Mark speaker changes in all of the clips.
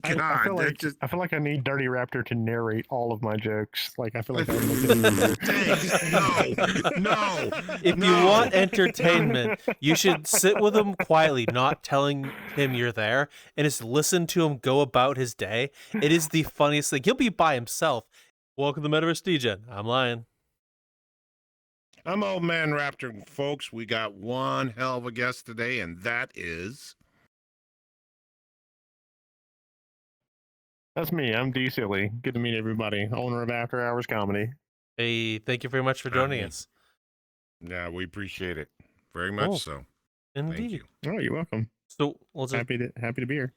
Speaker 1: I feel
Speaker 2: God, that
Speaker 1: like
Speaker 2: just
Speaker 1: I feel like I need Dirty Raptor to narrate all of my jokes. Like I feel like that would make it easier.
Speaker 2: no.
Speaker 3: If you want entertainment, you should sit with him quietly, not telling him you're there, and just listen to him go about his day. It is the funniest thing. He'll be by himself. Welcome to Metaverse Degen. I'm Lion.
Speaker 2: I'm Old Man Raptor, folks. We got one hell of a guest today, and that is...
Speaker 1: That's me. I'm D Silly. Good to meet everybody. Owner of After Hours Comedy.
Speaker 3: Hey, thank you very much for joining us.
Speaker 2: Yeah, we appreciate it very much. So,
Speaker 3: indeed.
Speaker 2: thank you.
Speaker 1: Oh, you're welcome.
Speaker 3: So, we'll just
Speaker 1: happy to be here.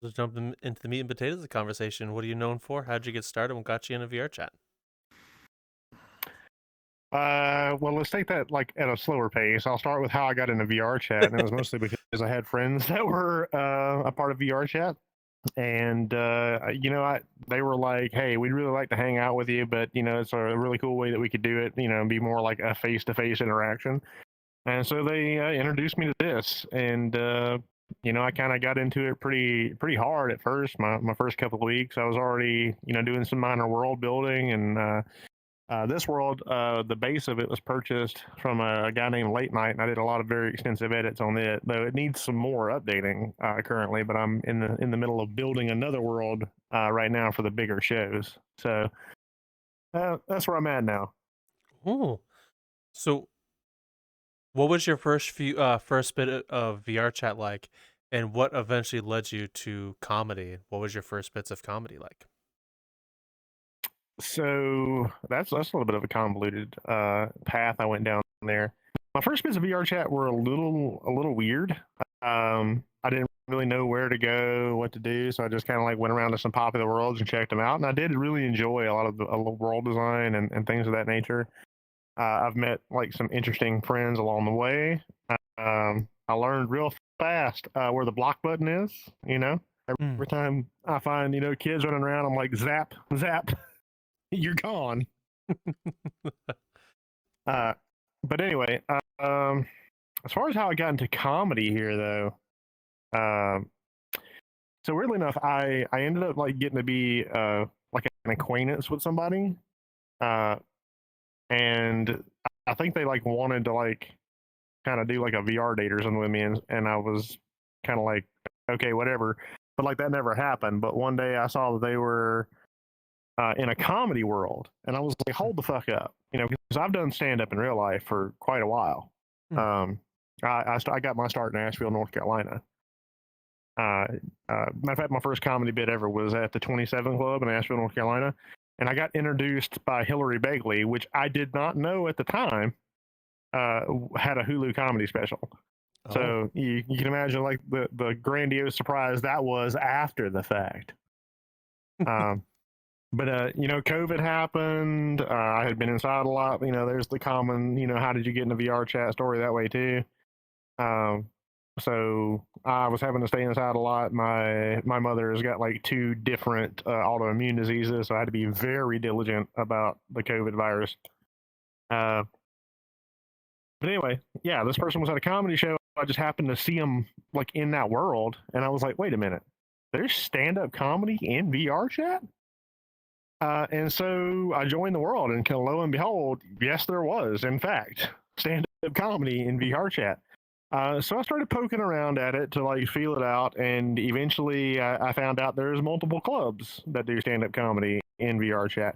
Speaker 3: Let's jump into the meat and potatoes of the conversation. What are you known for? How'd you get started? What got you into VRChat?
Speaker 1: Well, let's take that like at a slower pace. I'll start with how I got into VRChat, and it was mostly because I had friends that were a part of VRChat. And they were like, "Hey, we'd really like to hang out with you, but it's a really cool way that we could do it. And be more like a face-to-face interaction." And so they introduced me to this, and I kind of got into it pretty hard at first. My first couple of weeks, I was already doing some minor world building, and this world, the base of it was purchased from a guy named Late Night, and I did a lot of very extensive edits on it, though it needs some more updating currently, but I'm in the middle of building another world right now for the bigger shows. So that's where I'm at now.
Speaker 3: Oh, so what was your first bit of VRChat like, and what eventually led you to comedy? What was your first bits of comedy like?
Speaker 1: So that's a little bit of a convoluted path I went down there. My first bits of VRChat were a little weird. I didn't really know where to go, what to do, so I just kind of like went around to some popular worlds and checked them out. And I did really enjoy a lot of the world design and things of that nature. I've met like some interesting friends along the way. I learned real fast where the block button is. Every time I find kids running around, I'm like zap, zap. You're gone. But anyway, as far as how I got into comedy here, though, so weirdly enough, I ended up like getting to be like an acquaintance with somebody, and I think they like wanted to like kind of do like a VR date or something with me, and I was kind of like, okay, whatever. But like that never happened. But one day I saw that they were in a comedy world, and I was like, hold the fuck up, because I've done stand-up in real life for quite a while. I got my start in Asheville, North Carolina. Matter of fact, my first comedy bit ever was at the 27 Club in Asheville, North Carolina, and I got introduced by Hillary Begley, which I did not know at the time had a Hulu comedy special. So you can imagine like the grandiose surprise that was after the fact. But, COVID happened. I had been inside a lot. There's the common, how did you get into VRChat story that way too. So I was having to stay inside a lot. My mother has got like 2 different autoimmune diseases, so I had to be very diligent about the COVID virus. But anyway, yeah, this person was at a comedy show. I just happened to see him like in that world, and I was like, wait a minute, there's stand-up comedy in VRChat? And so I joined the world, and lo and behold, yes, there was, in fact, stand-up comedy in VRChat. So I started poking around at it to like feel it out, and eventually I found out there's multiple clubs that do stand-up comedy in VRChat.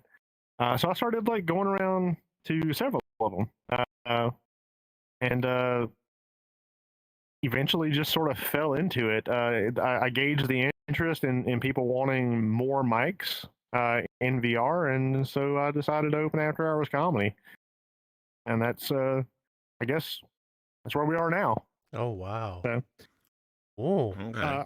Speaker 1: So I started like going around to several of them, and eventually just sort of fell into it. I gauged the interest in people wanting more mics in VR, and so I decided to open After Hours Comedy, and that's I guess that's where we are now.
Speaker 3: Oh wow!
Speaker 1: So,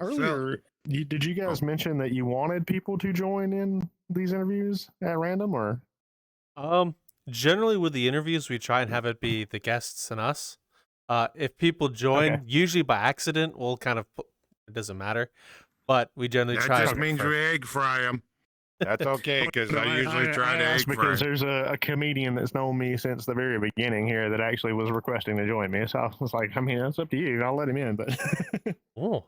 Speaker 1: earlier, did you guys mention that you wanted people to join in these interviews at random, or?
Speaker 3: Generally with the interviews, we try and have it be the guests and us. If people join, usually by accident, we'll kind of it doesn't matter, but we generally try.
Speaker 2: That just means we egg fry them. That's okay, because I usually try to egg fry.
Speaker 1: Because there's a comedian that's known me since the very beginning here that actually was requesting to join me. So I was like, I mean, that's up to you. I'll let him in. But
Speaker 3: well,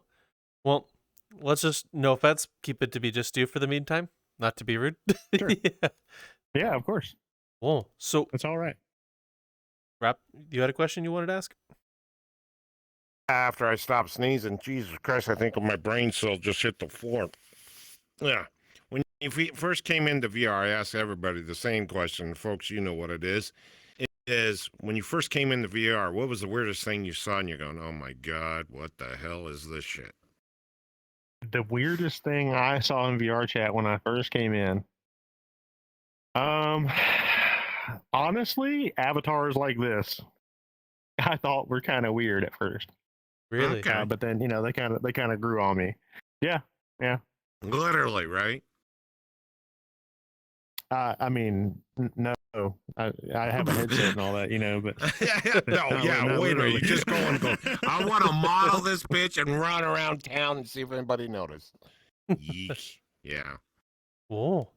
Speaker 3: let's just, no offense, keep it to be just you for the meantime. Not to be rude.
Speaker 1: Sure.
Speaker 3: Yeah.
Speaker 1: Yeah, of course.
Speaker 3: Oh, so
Speaker 1: It's all right.
Speaker 3: Rap, you had a question you wanted to ask?
Speaker 2: After I stopped sneezing, Jesus Christ, I think my brain cell just hit the floor. Yeah. When you first came into VR, I asked everybody the same question. Folks, you know what it is. It is, when you first came into VR, what was the weirdest thing you saw? And you're going, oh my God, what the hell is this shit?
Speaker 1: The weirdest thing I saw in VRChat when I first came in, honestly, avatars like this, I thought were kind of weird at first.
Speaker 3: Really?
Speaker 2: Okay.
Speaker 1: But then they kind of grew on me. Yeah.
Speaker 2: Literally, right?
Speaker 1: I mean, no, I have a headset and all that, but
Speaker 2: Wait a minute.
Speaker 1: literally.
Speaker 2: You just go and go, I want to model this bitch and run around town and see if anybody noticed. Yeesh. Yeah.
Speaker 3: Oh.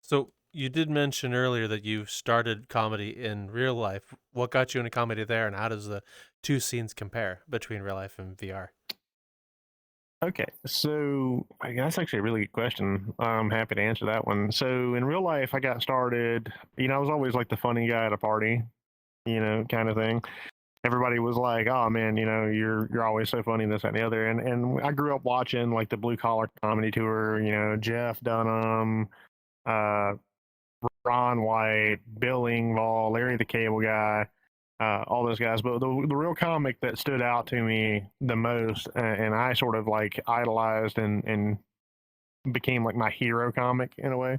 Speaker 3: So you did mention earlier that you started comedy in real life. What got you into comedy there, and how does the two scenes compare between real life and VR?
Speaker 1: Okay, so that's actually a really good question. I'm happy to answer that one. So in real life, I got started. I was always like the funny guy at a party, kind of thing. Everybody was like, "Oh man, you're always so funny, this that, and the other." And I grew up watching like the Blue Collar Comedy Tour. Jeff Dunham, Ron White, Bill Engvall, Larry the Cable Guy. All those guys, but the real comic that stood out to me the most, and I sort of like idolized and became like my hero comic in a way,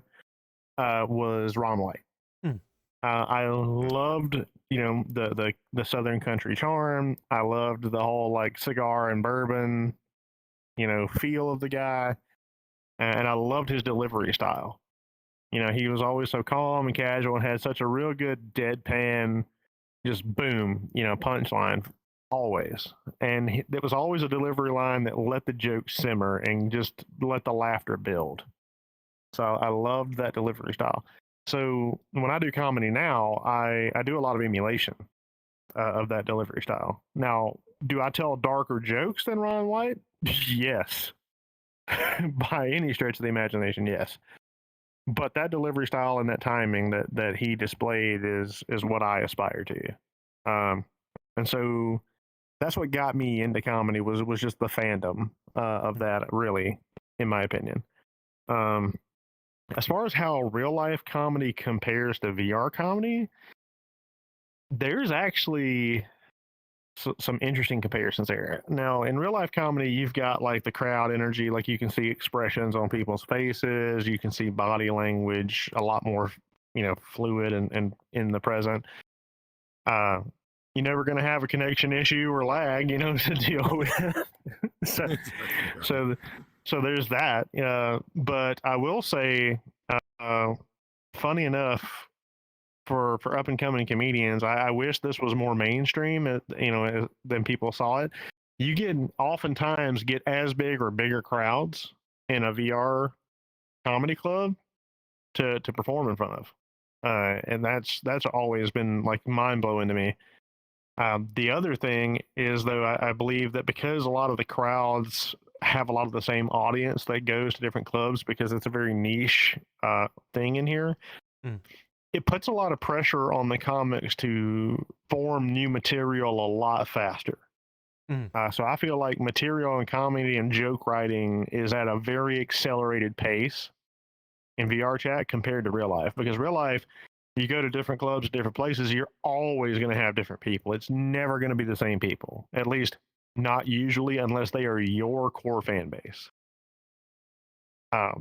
Speaker 1: was Ron White. I loved, the Southern country charm. I loved the whole like cigar and bourbon, feel of the guy, and I loved his delivery style. He was always so calm and casual and had such a real good deadpan, just boom, punchline always. And there was always a delivery line that let the joke simmer and just let the laughter build. So I loved that delivery style. So when I do comedy now, I do a lot of emulation of that delivery style. Now, do I tell darker jokes than Ron White? Yes. By any stretch of the imagination, yes. But that delivery style and that timing that he displayed is what I aspire to. And so that's what got me into comedy was just the fandom of that, really, in my opinion. As far as how real life comedy compares to VR comedy, there's actually some interesting comparisons there. Now, in real life comedy, you've got like the crowd energy, like you can see expressions on people's faces, you can see body language a lot more, fluid and in the present. You're never going to have a connection issue or lag, to deal with. so there's that. But I will say, funny enough, for up and coming comedians, I wish this was more mainstream, than people saw it. You oftentimes get as big or bigger crowds in a VR comedy club to perform in front of, and that's always been like mind blowing to me. The other thing is, though, I believe that because a lot of the crowds have a lot of the same audience that goes to different clubs because it's a very niche thing in here. It puts a lot of pressure on the comics to form new material a lot faster. So I feel like material and comedy and joke writing is at a very accelerated pace in VRChat compared to real life. Because real life, you go to different clubs, different places, you're always going to have different people. It's never going to be the same people, at least not usually, unless they are your core fan base. But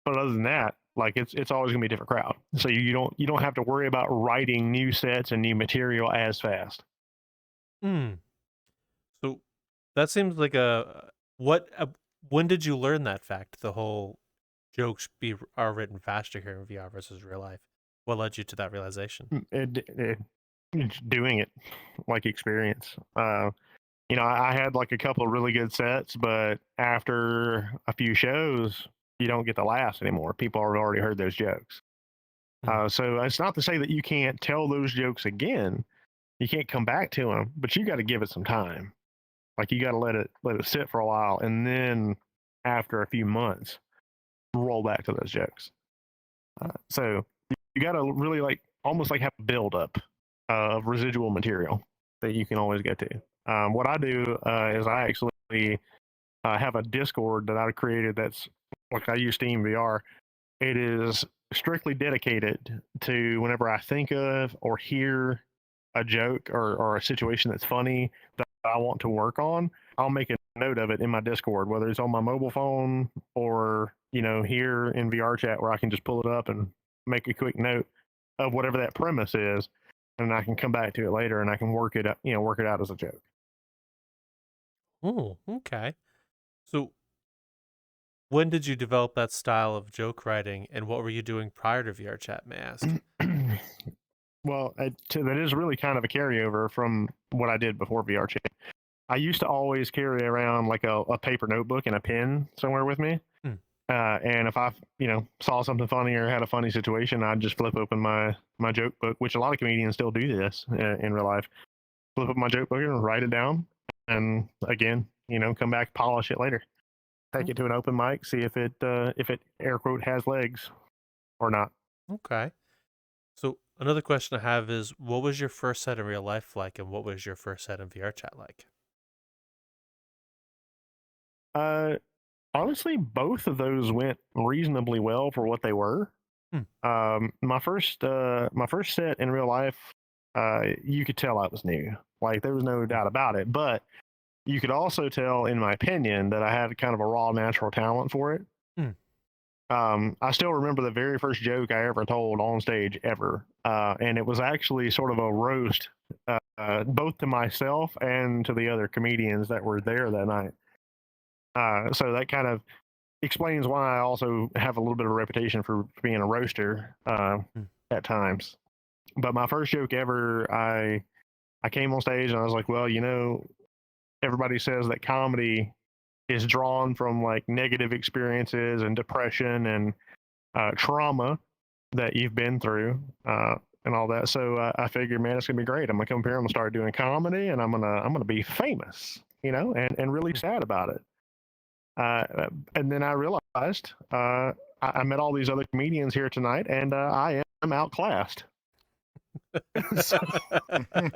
Speaker 1: other than that, like it's always gonna be a different crowd. So you don't have to worry about writing new sets and new material as fast.
Speaker 3: So that seems like when did you learn that fact? The whole jokes are written faster here in VR versus real life. What led you to that realization?
Speaker 1: It's doing it, like experience. I had like a couple of really good sets, but after a few shows, you don't get the laughs anymore. People have already heard those jokes. So it's not to say that you can't tell those jokes again. You can't come back to them, but you got to give it some time. Like you got to let it sit for a while, and then after a few months, roll back to those jokes. So you got to really like almost like have a buildup of residual material that you can always go to. What I do is I actually have a Discord that I created that's like I use Steam VR. It is strictly dedicated to whenever I think of or hear a joke or a situation that's funny that I want to work on, I'll make a note of it in my Discord, whether it's on my mobile phone or, here in VRChat where I can just pull it up and make a quick note of whatever that premise is. And I can come back to it later and I can work it out as a joke.
Speaker 3: Oh, okay. So when did you develop that style of joke writing, and what were you doing prior to VRChat, may I ask?
Speaker 1: Well, that is really kind of a carryover from what I did before VRChat. I used to always carry around like a paper notebook and a pen somewhere with me. And if I, saw something funny or had a funny situation, I'd just flip open my joke book, which a lot of comedians still do this in real life. Flip up my joke book and write it down. And again, come back, polish it later. Take it to an open mic, see if it air quote has legs or not.
Speaker 3: Okay. So another question I have is, what was your first set in real life like, and what was your first set in VRChat like?
Speaker 1: Honestly, both of those went reasonably well for what they were. My first set in real life, you could tell I was new. Like there was no doubt about it. But you could also tell, in my opinion, that I had kind of a raw natural talent for it. I still remember the very first joke I ever told on stage ever. And it was actually sort of a roast, both to myself and to the other comedians that were there that night. So that kind of explains why I also have a little bit of a reputation for being a roaster at times. But my first joke ever, I came on stage and I was like, well, everybody says that comedy is drawn from like negative experiences and depression and trauma that you've been through and all that. So I figured, man, it's gonna be great. I'm gonna come up here, I'm gonna start doing comedy, and I'm gonna be famous, and really sad about it. And then I realized I met all these other comedians here tonight, and I am outclassed. So, and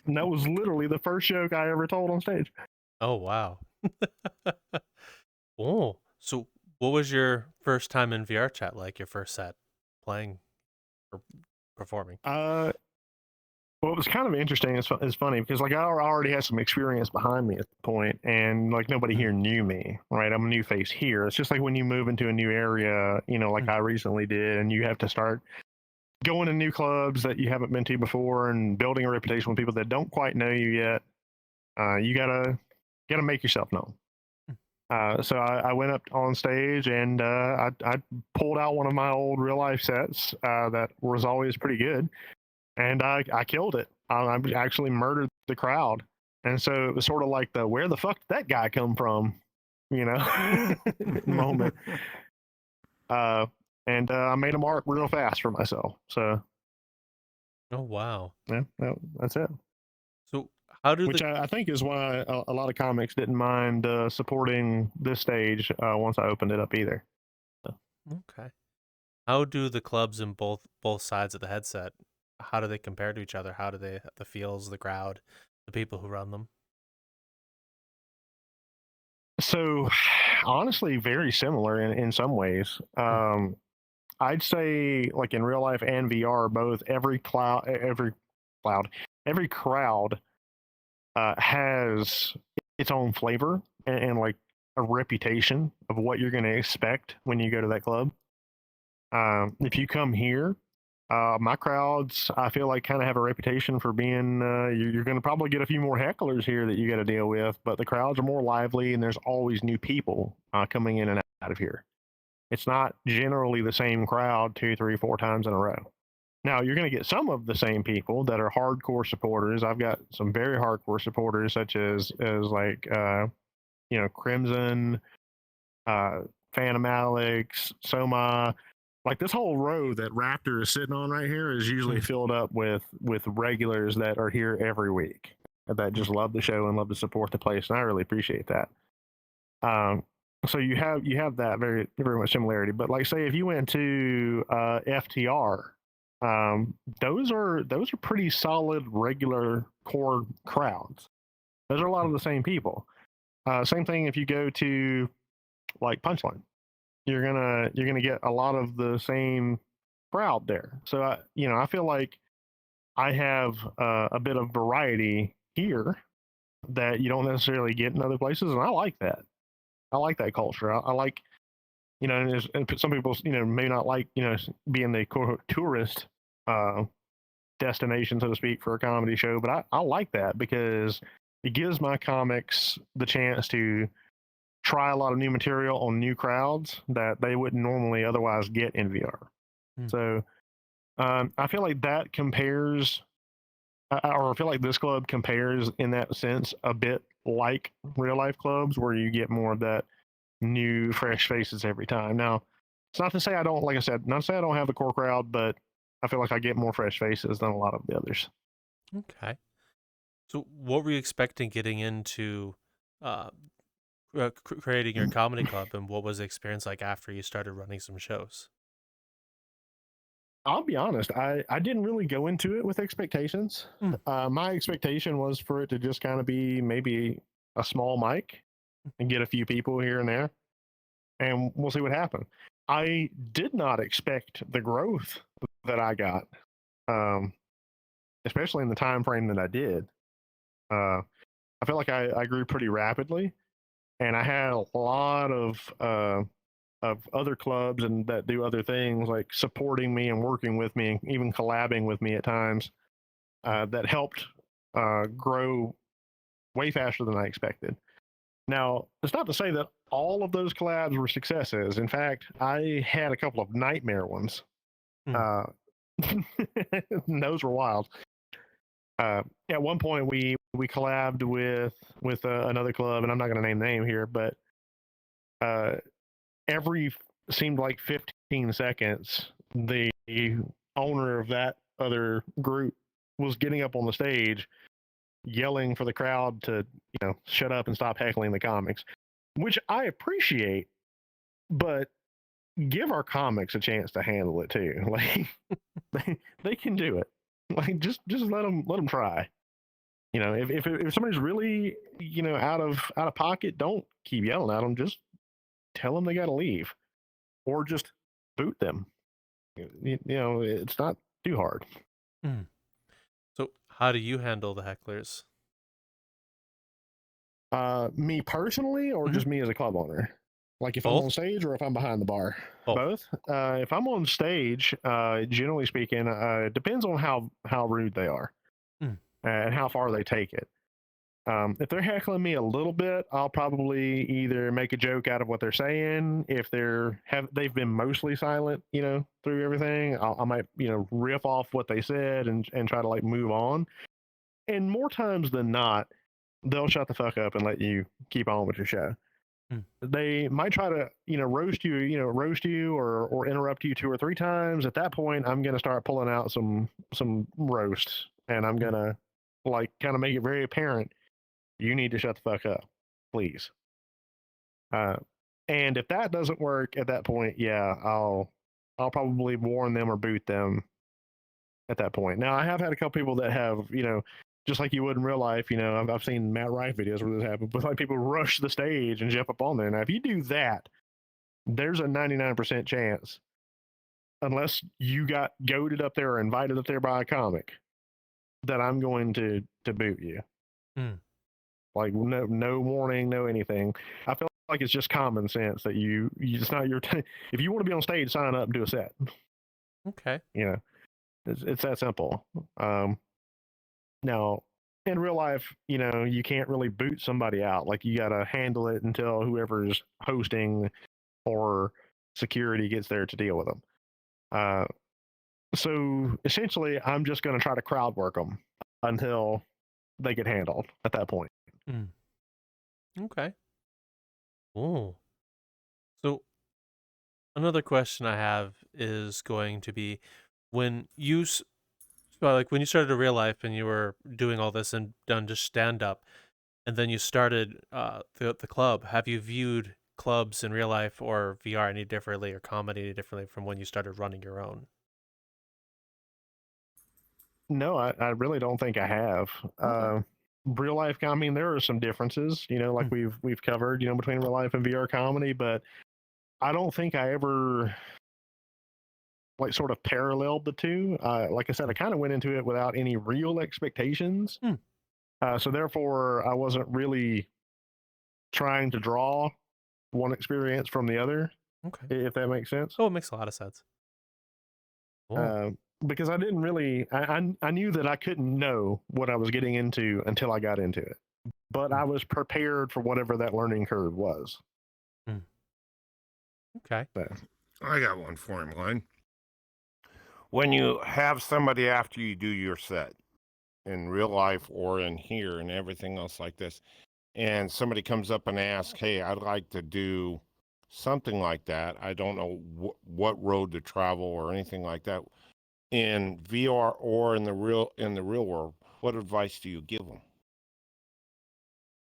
Speaker 1: that was literally the first joke I ever told on stage.
Speaker 3: Oh, wow. Oh, so what was your first time in VRChat like, your first set playing or performing?
Speaker 1: Well, it was kind of interesting. It's funny because like I already had some experience behind me at the point, and like nobody here knew me, right? I'm a new face here. It's just like when you move into a new area, like I recently did, and you have to start going to new clubs that you haven't been to before and building a reputation with people that don't quite know you yet. You gotta make yourself known. So I went up on stage and I pulled out one of my old real life sets that was always pretty good. And I killed it. I actually murdered the crowd. And so it was sort of like the where the fuck did that guy come from, moment. And I made a mark real fast for myself. So.
Speaker 3: Oh, wow.
Speaker 1: Yeah, that's it.
Speaker 3: So how do
Speaker 1: Which I think is why a lot of comics didn't mind supporting this stage once I opened it up either. So.
Speaker 3: Okay. How do the clubs in both sides of the headset, how do they compare to each other? How do they, the feels, the crowd, the people who run them?
Speaker 1: So, honestly, very similar in some ways. I'd say, like in real life and VR, both every crowd has its own flavor and like a reputation of what you're going to expect when you go to that club. If you come here, my crowds, I feel like kind of have a reputation for being, you're going to probably get a few more hecklers here that you got to deal with, but the crowds are more lively and there's always new people coming in and out of here. It's not generally the same crowd 2, 3, 4 times in a row. Now, you're going to get some of the same people that are hardcore supporters. I've got some very hardcore supporters, such as like, Crimson, Phantom Alex, Soma. Like this whole row that Raptor is sitting on right here is usually filled up with regulars that are here every week. that just love the show and love to support the place, and I really appreciate that. So you have that very very much similarity. But like say if you went to FTR, those are pretty solid regular core crowds. Those are a lot of the same people. Same thing if you go to like Punchline, you're gonna get a lot of the same crowd there. So I feel like I have a bit of variety here that you don't necessarily get in other places, and I like that. I like that culture. I like, and some people, may not like, being the quote tourist destination, so to speak, for a comedy show, but I like that because it gives my comics the chance to try a lot of new material on new crowds that they wouldn't normally otherwise get in VR. So I feel like that compares, or I feel like this club compares in that sense a bit like real life clubs where you get more of that new, fresh faces every time. Now, it's not to say I don't, like I said, not to say I don't have a core crowd, but I feel like I get more fresh faces than a lot of the others.
Speaker 3: Okay. So what were you expecting getting into creating your comedy club, and what was the experience like after you started running some shows?
Speaker 1: I'll be honest, I didn't really go into it with expectations. My expectation was for it to just kind of be maybe a small mic and get a few people here and there, and we'll see what happens. I did not expect the growth that I got, especially in the time frame that I did. I feel like I grew pretty rapidly, and I had a lot of other clubs and that do other things like supporting me and working with me and even collabing with me at times that helped grow way faster than I expected. Now, it's not to say that all of those collabs were successes. In fact, I had a couple of nightmare ones. Those were wild. At one point, we collabed with another club, and I'm not going to name the name here, but every seemed like 15 seconds, the owner of that other group was getting up on the stage, yelling for the crowd to, shut up and stop heckling the comics, which I appreciate, but give our comics a chance to handle it too. Like they can do it. Like just let them try. If somebody's really, out of pocket, don't keep yelling at them. Just tell them they got to leave, or just boot them. It's not too hard.
Speaker 3: So how do you handle the hecklers?
Speaker 1: Me personally, or just me as a club owner? Like if I'm on stage or if I'm behind the bar? Both. If I'm on stage, generally speaking, it depends on how rude they are and how far they take it. If they're heckling me a little bit, I'll probably either make a joke out of what they're saying. If they've been mostly silent, through everything, I might, riff off what they said and try to like move on. And more times than not, they'll shut the fuck up and let you keep on with your show. They might try to, roast you or interrupt you 2 or 3 times. At that point, I'm gonna start pulling out some roast, and I'm gonna like kind of make it very apparent. You need to shut the fuck up, please. And if that doesn't work at that point, yeah, I'll probably warn them or boot them at that point. Now, I have had a couple people that have, just like you would in real life, I've seen Matt Rife videos where this happens, but like people rush the stage and jump up on there. Now, if you do that, there's a 99% chance, unless you got goaded up there or invited up there by a comic, that I'm going to boot you. Like no warning, no anything. I feel like it's just common sense that you it's not your if you want to be on stage, sign up and do a set.
Speaker 3: Okay.
Speaker 1: It's that simple. Now in real life, you can't really boot somebody out. Like you got to handle it until whoever's hosting or security gets there to deal with them. So essentially, I'm just going to try to crowd work them until they get handled at that point.
Speaker 3: Okay. Oh. So another question I have is going to be, when you So like when you started a real life and you were doing all this and done just stand up, and then you started the club, have you viewed clubs in real life or VR any differently or comedy any differently from when you started running your own?
Speaker 1: No, I really don't think I have. Real life, I mean, there are some differences, like we've covered, between real life and VR comedy, but I don't think I ever like sort of paralleled the two. Like I said, I kind of went into it without any real expectations, so therefore I wasn't really trying to draw one experience from the other.
Speaker 3: Okay.
Speaker 1: If that makes sense.
Speaker 3: Oh, it makes a lot of sense. Cool.
Speaker 1: Because I didn't really, I knew that I couldn't know what I was getting into until I got into it, but I was prepared for whatever that learning curve was.
Speaker 3: Okay.
Speaker 1: So.
Speaker 2: I got one for him, Glenn. When you have somebody after you do your set in real life or in here and everything else like this, and somebody comes up and asks, hey, I'd like to do something like that. I don't know what road to travel or anything like that in VR or in the real world. What advice do you give them?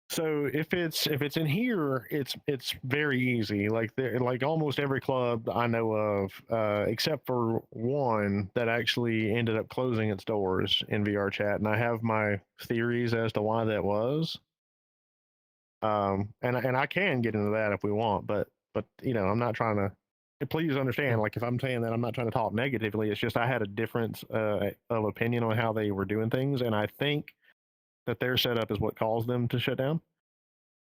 Speaker 1: So if it's in here, it's very easy. Like almost every club I know of, except for one that actually ended up closing its doors in VRChat, and I have my theories as to why that was. And I can get into that if we want, but I'm not trying to. Please understand, like if I'm saying that, I'm not trying to talk negatively. It's just I had a difference of opinion on how they were doing things, and I think that their setup is what caused them to shut down.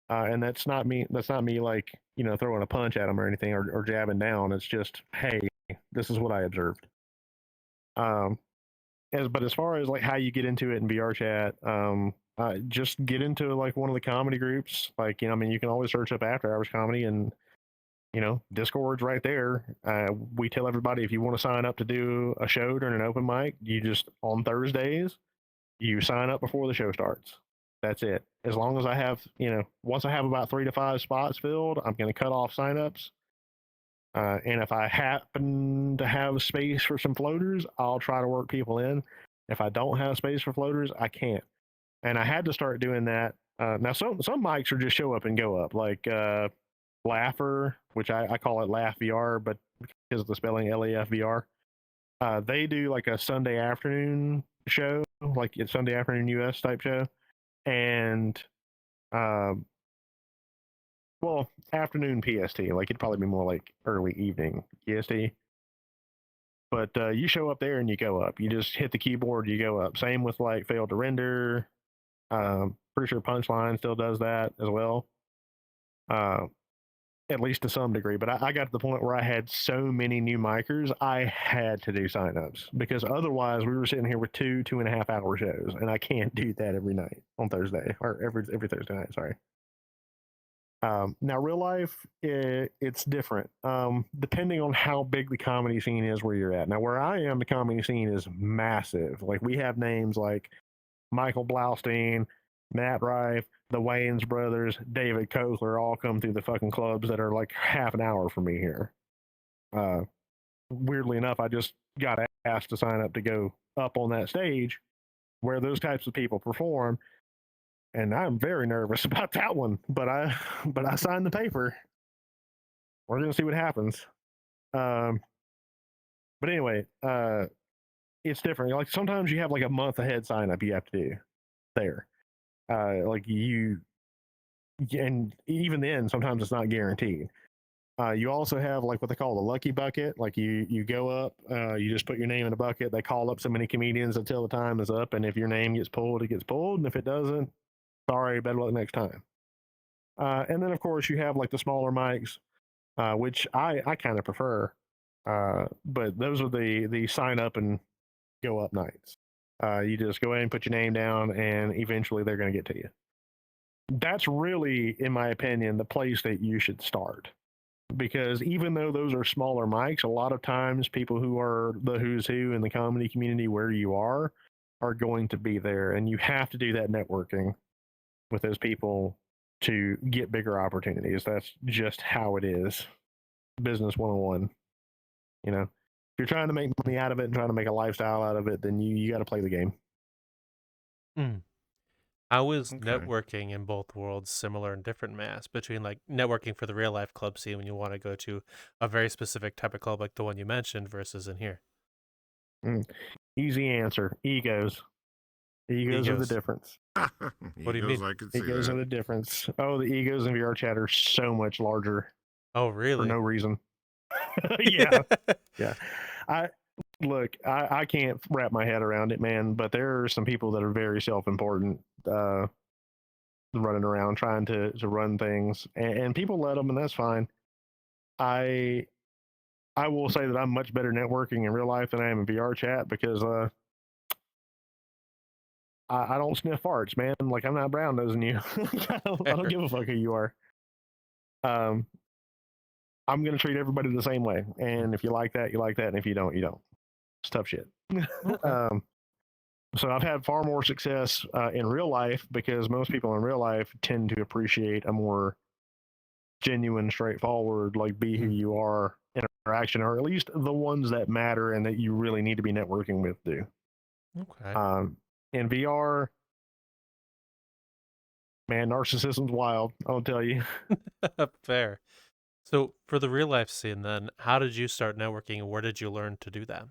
Speaker 1: And that's not me. That's not me like throwing a punch at them or anything or jabbing down. It's just, hey, this is what I observed. But as far as like how you get into it in VRChat, just get into like one of the comedy groups. Like I mean, you can always search up After Hours Comedy, and Discord's right there. We tell everybody if you want to sign up to do a show during an open mic, you just on Thursdays, you sign up before the show starts. That's it. As long as I have, once I have about 3 to 5 spots filled, I'm going to cut off signups. And if I happen to have space for some floaters, I'll try to work people in. If I don't have space for floaters, I can't. And I had to start doing that. Now, some mics are just show up and go up, like Laugher, which I call it Laugh VR, but because of the spelling LAFVR. They do like a Sunday afternoon show, like it's Sunday afternoon US type show. And well, afternoon PST, like it'd probably be more like early evening PST. But you show up there and you go up. You just hit the keyboard, you go up. Same with like Failed to Render. Pretty sure Punchline still does that as well. At least to some degree. But I got to the point where I had so many new micers, I had to do signups because otherwise we were sitting here with 2.5 hour shows, and I can't do that every night on Thursday or every Thursday night. Sorry. Now, real life, it's different depending on how big the comedy scene is where you're at. Now, where I am, the comedy scene is massive. Like we have names like Michael Blaustein, Matt Rife, the Wayans brothers, David Koechler all come through the fucking clubs that are like half an hour from me here. Weirdly enough, I just got asked to sign up to go up on that stage where those types of people perform, and I'm very nervous about that one. But I signed the paper. We're gonna see what happens. But anyway, it's different. Like sometimes you have like a month ahead sign up you have to do there. Like and even then, sometimes it's not guaranteed. You also have like what they call the lucky bucket. Like you go up, you just put your name in a bucket. They call up so many comedians until the time is up, and if your name gets pulled, it gets pulled, and if it doesn't, sorry, better luck next time. And then of course you have like the smaller mics, which I kind of prefer. But those are the sign up and go up nights. You just go ahead and put your name down, and eventually they're going to get to you. That's really, in my opinion, the place that you should start. Because even though those are smaller mics, a lot of times people who are the who's who in the comedy community where you are going to be there. And you have to do that networking with those people to get bigger opportunities. That's just how it is. Business 101. If you're trying to make money out of it and trying to make a lifestyle out of it, then you got to play the game.
Speaker 3: How is
Speaker 2: Okay.
Speaker 3: networking in both worlds similar and different, Mass, between like networking for the real life club scene when you want to go to a very specific type of club like the one you mentioned versus in here?
Speaker 1: Easy answer. Egos. Egos are the
Speaker 3: Egos.
Speaker 1: difference.
Speaker 3: What do you mean?
Speaker 2: I could see
Speaker 1: Egos
Speaker 2: that.
Speaker 1: are the difference. Oh, the egos in VRChat are so much larger
Speaker 3: Oh,
Speaker 1: for
Speaker 3: really?
Speaker 1: no reason. Yeah. I can't wrap my head around it, man. But there are some people that are very self-important, running around trying to run things, and people let them, and that's fine. I will say that I'm much better networking in real life than I am in VRChat because I don't sniff farts, man. Like, I'm not brown nosing you. I don't give a fuck who you are. I'm gonna treat everybody the same way, and if you like that, you like that, and if you don't, you don't. It's tough shit.
Speaker 3: Okay.
Speaker 1: So I've had far more success in real life because most people in real life tend to appreciate a more genuine, straightforward, like be who you are interaction, or at least the ones that matter and that you really need to be networking with do.
Speaker 3: Okay.
Speaker 1: In VR, man, narcissism's wild, I'll tell you.
Speaker 3: Fair. So for the real life scene then, how did you start networking and where did you learn to do that?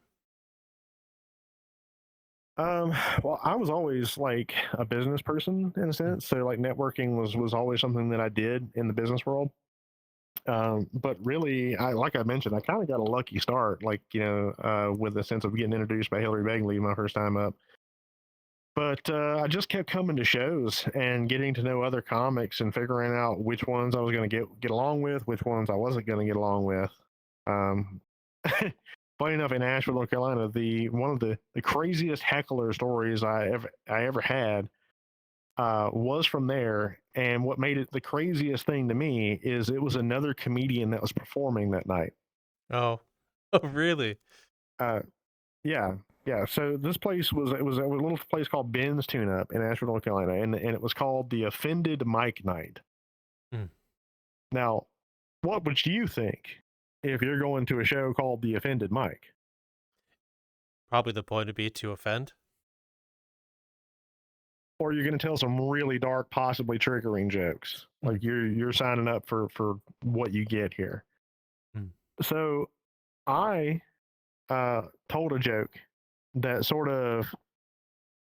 Speaker 1: Well, I was always like a business person in a sense, so like networking was always something that I did in the business world. But really, like I mentioned, I kind of got a lucky start, like, with the sense of getting introduced by Hillary Begley my first time up. But I just kept coming to shows and getting to know other comics and figuring out which ones I was going to get along with, which ones I wasn't going to get along with. Funny enough, in Asheville, North Carolina, one of the craziest heckler stories I ever had was from there. And what made it the craziest thing to me is it was another comedian that was performing that night.
Speaker 3: Oh. Oh, really?
Speaker 1: Yeah. So this place was a little place called Ben's Tune Up in Asheville, North Carolina, and it was called the Offended Mike Night. Now, what would you think if you're going to a show called the Offended Mike?
Speaker 3: Probably the point would be to offend.
Speaker 1: Or you're going to tell some really dark, possibly triggering jokes. Like you're signing up for what you get here. So I told a joke that sort of,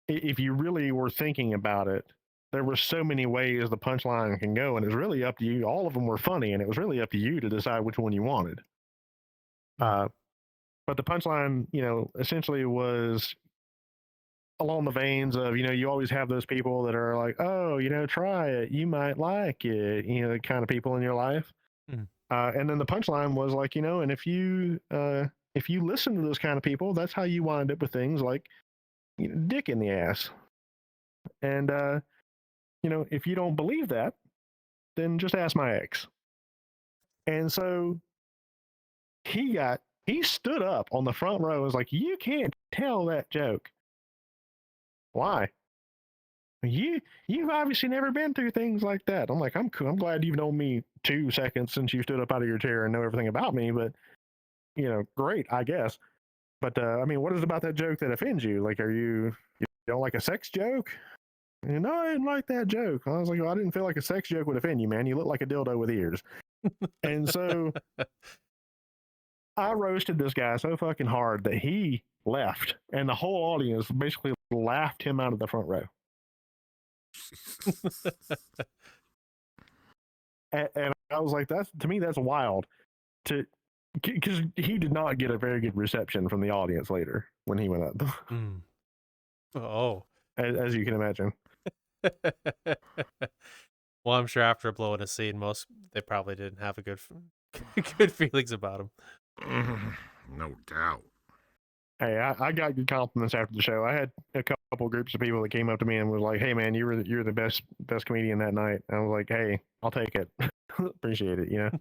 Speaker 1: if you really were thinking about it, there were so many ways the punchline can go, and it's really up to you. All of them were funny, and it was really up to you to decide which one you wanted. But the punchline, essentially was along the veins of, you always have those people that are like, oh, try it, you might like it, the kind of people in your life. And then the punchline was like, and if you listen to those kind of people, that's how you wind up with things like dick in the ass. And if you don't believe that, then just ask my ex. And so he stood up on the front row and was like, you can't tell that joke. Why? You've obviously never been through things like that. I'm like, I'm cool. I'm glad you've known me 2 seconds since you stood up out of your chair and know everything about me, but great, I guess. But what is it about that joke that offends you? Like, you don't like a sex joke? No, I didn't like that joke. I was like, well, I didn't feel like a sex joke would offend you, man. You look like a dildo with ears. And so I roasted this guy so fucking hard that he left, and the whole audience basically laughed him out of the front row. And I was like, to me, that's wild. Because he did not get a very good reception from the audience later when he went up.
Speaker 3: Oh.
Speaker 1: As you can imagine.
Speaker 3: Well, I'm sure after blowing a scene, they probably didn't have a good feelings about him.
Speaker 2: No doubt.
Speaker 1: Hey, I got good compliments after the show. I had a couple groups of people that came up to me and was like, "Hey, man, you're the best comedian that night." And I was like, "Hey, I'll take it. Appreciate it."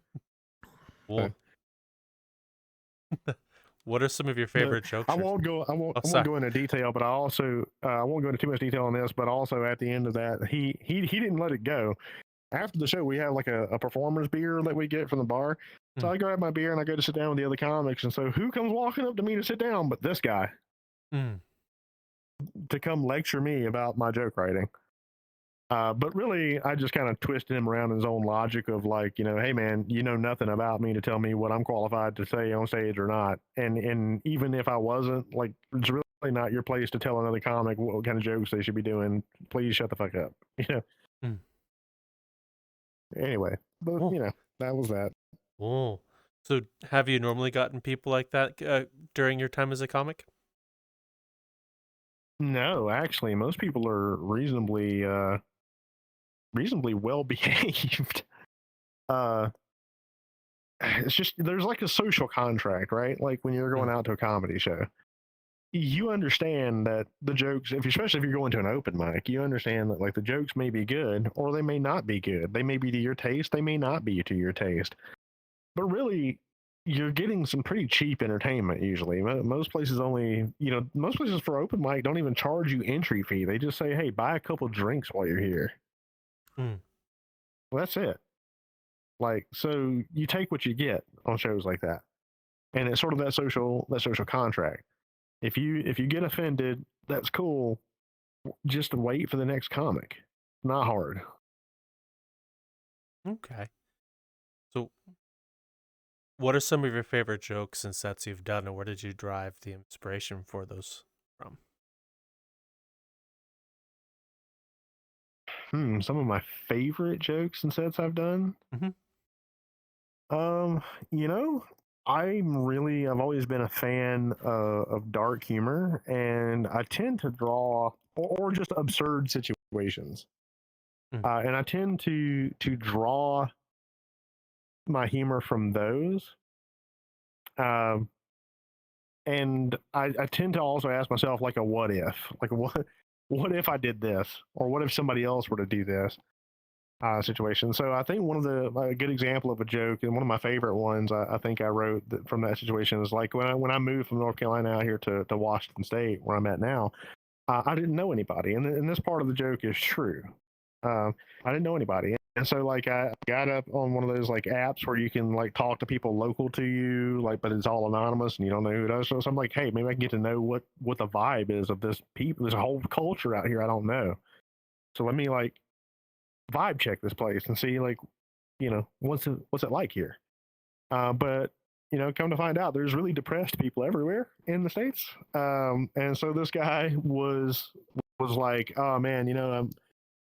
Speaker 3: Cool. What are some of your favorite jokes?
Speaker 1: I won't go into detail, but I also I won't go into too much detail on this. But also at the end of that, he didn't let it go. after the show, we have like a performer's beer that we get from the bar. So I grab my beer and I go to sit down with the other comics. And so who comes walking up to me to sit down but this guy to come lecture me about my joke writing. But really, I just kind of twisted him around in his own logic of like, hey man, you know nothing about me to tell me what I'm qualified to say on stage or not. And even if I wasn't, like, it's really not your place to tell another comic what kind of jokes they should be doing. Please shut the fuck up. Anyway, but that was that.
Speaker 3: Oh, so have you normally gotten people like that during your time as a comic?
Speaker 1: No, actually, most people are reasonably well behaved. It's just there's like a social contract, right? Like when you're going out to a comedy show, you understand that the jokes, especially if you're going to an open mic, you understand that like the jokes may be good or they may not be good. They may be to your taste, they may not be to your taste. But really, you're getting some pretty cheap entertainment usually. Most places most places for open mic don't even charge you entry fee. They just say, hey, buy a couple drinks while you're here. Well, that's it. Like, so you take what you get on shows like that. And it's sort of that social contract. If you get offended, that's cool. Just wait for the next comic. Not hard.
Speaker 3: Okay. So what are some of your favorite jokes and sets you've done, and where did you derive the inspiration for those from?
Speaker 1: Some of my favorite jokes and sets I've done. I've always been a fan of dark humor, and I tend to draw or just absurd situations. And I tend to draw my humor from those. And I tend to also ask myself like a what if, like what if I did this, or what if somebody else were to do this situation. So I think one of a good example of a joke, and one of my favorite ones I think I wrote from that situation is like when I moved from North Carolina out here to Washington State, where I'm at now. I didn't know anybody, and this part of the joke is true. I didn't know anybody, and so like I got up on one of those like apps where you can like talk to people local to you, like, but it's all anonymous and you don't know who it is. So I'm like, hey, maybe I can get to know what the vibe is of this whole culture out here I don't know. So let me like vibe check this place and see like, what's it like here. But come to find out, there's really depressed people everywhere in the States. And so this guy was like, oh man,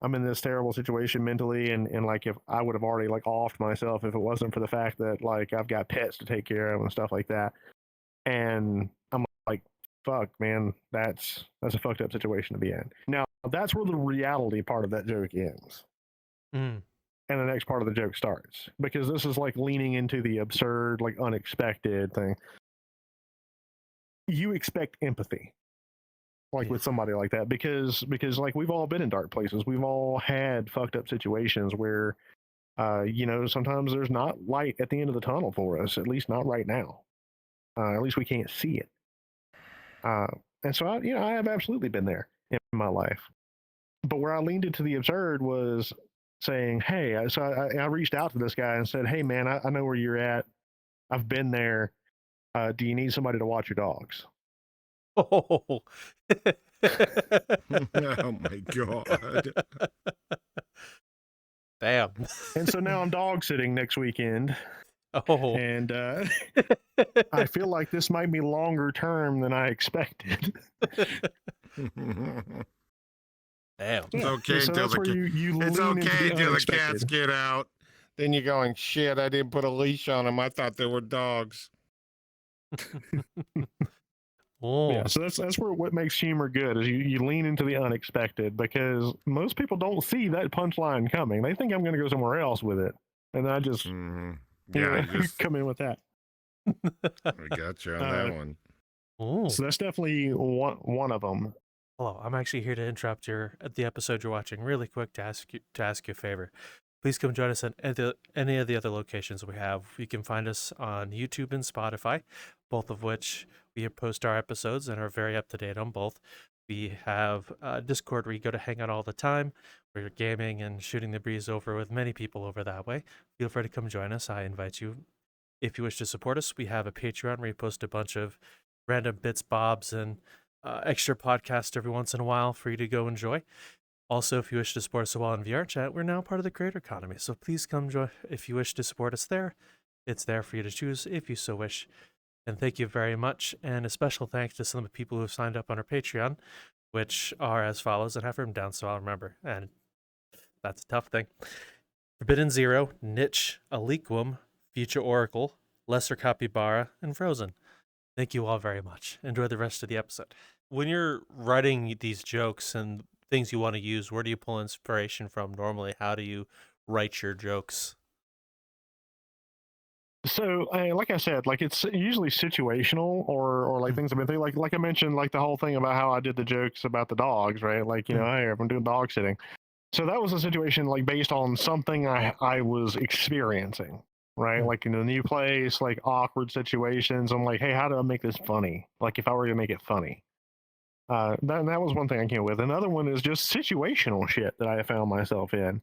Speaker 1: I'm in this terrible situation mentally, and like if I would have already like offed myself if it wasn't for the fact that like I've got pets to take care of and stuff like that. And I'm like, fuck, man, that's a fucked up situation to be in. Now that's where the reality part of that joke ends. And the next part of the joke starts, because this is like leaning into the absurd, like unexpected thing. You expect empathy, like with somebody like that, because like we've all been in dark places. We've all had fucked up situations where, sometimes there's not light at the end of the tunnel for us, at least not right now. At least we can't see it. And so I have absolutely been there in my life. But where I leaned into the absurd was saying, hey, so I reached out to this guy and said, hey, man, I know where you're at. I've been there. Do you need somebody to watch your dogs?
Speaker 3: Oh,
Speaker 2: Oh my God.
Speaker 3: Damn.
Speaker 1: And so now I'm dog sitting next weekend.
Speaker 3: Oh.
Speaker 1: And I feel like this might be longer term than I expected.
Speaker 3: Damn.
Speaker 2: It's okay
Speaker 1: so
Speaker 2: until
Speaker 1: that's where you
Speaker 2: it's
Speaker 1: lean into
Speaker 2: okay
Speaker 1: the
Speaker 2: until the cats
Speaker 1: unexpected.
Speaker 2: get out. Then you're going, shit, I didn't put a leash on them. I thought they were dogs.
Speaker 3: Oh.
Speaker 1: Yeah, so that's where what makes humor good is you lean into the unexpected, because most people don't see that punchline coming. They think I'm going to go somewhere else with it, and then I just come in with that.
Speaker 2: I got you on that one.
Speaker 3: Oh.
Speaker 1: So that's definitely one of them.
Speaker 3: Hello, I'm actually here to interrupt the episode you're watching really quick to ask you a favor. Please come join us at any of the other locations we have. You can find us on YouTube and Spotify, both of which we post our episodes and are very up to date on both. We have Discord where you go to hang out all the time. We're gaming and shooting the breeze over with many people over that way. Feel free to come join us. I invite you. If you wish to support us, we have a Patreon where we post a bunch of random bits, bobs, and extra podcasts every once in a while for you to go enjoy. Also, if you wish to support us while in VRChat, we're now part of the creator economy. So please come join if you wish to support us there. It's there for you to choose if you so wish. And thank you very much. And a special thanks to some of the people who have signed up on our Patreon, which are as follows. And I have written down so I'll remember. And that's a tough thing. Forbidden Zero, Niche, Aliquum, Future Oracle, Lesser Capybara, and Frozen. Thank you all very much. Enjoy the rest of the episode. When you're writing these jokes and things you want to use, where do you pull inspiration from normally? How do you write your jokes?
Speaker 1: So, like I said, like it's usually situational or like things I've been through. Like I mentioned, like the whole thing about how I did the jokes about the dogs, right? Like, hey, I'm doing dog sitting. So that was a situation like based on something I was experiencing, right? Like in a new place, like awkward situations. I'm like, hey, how do I make this funny? Like if I were to make it funny. That was one thing I came with. Another one is just situational shit that I found myself in.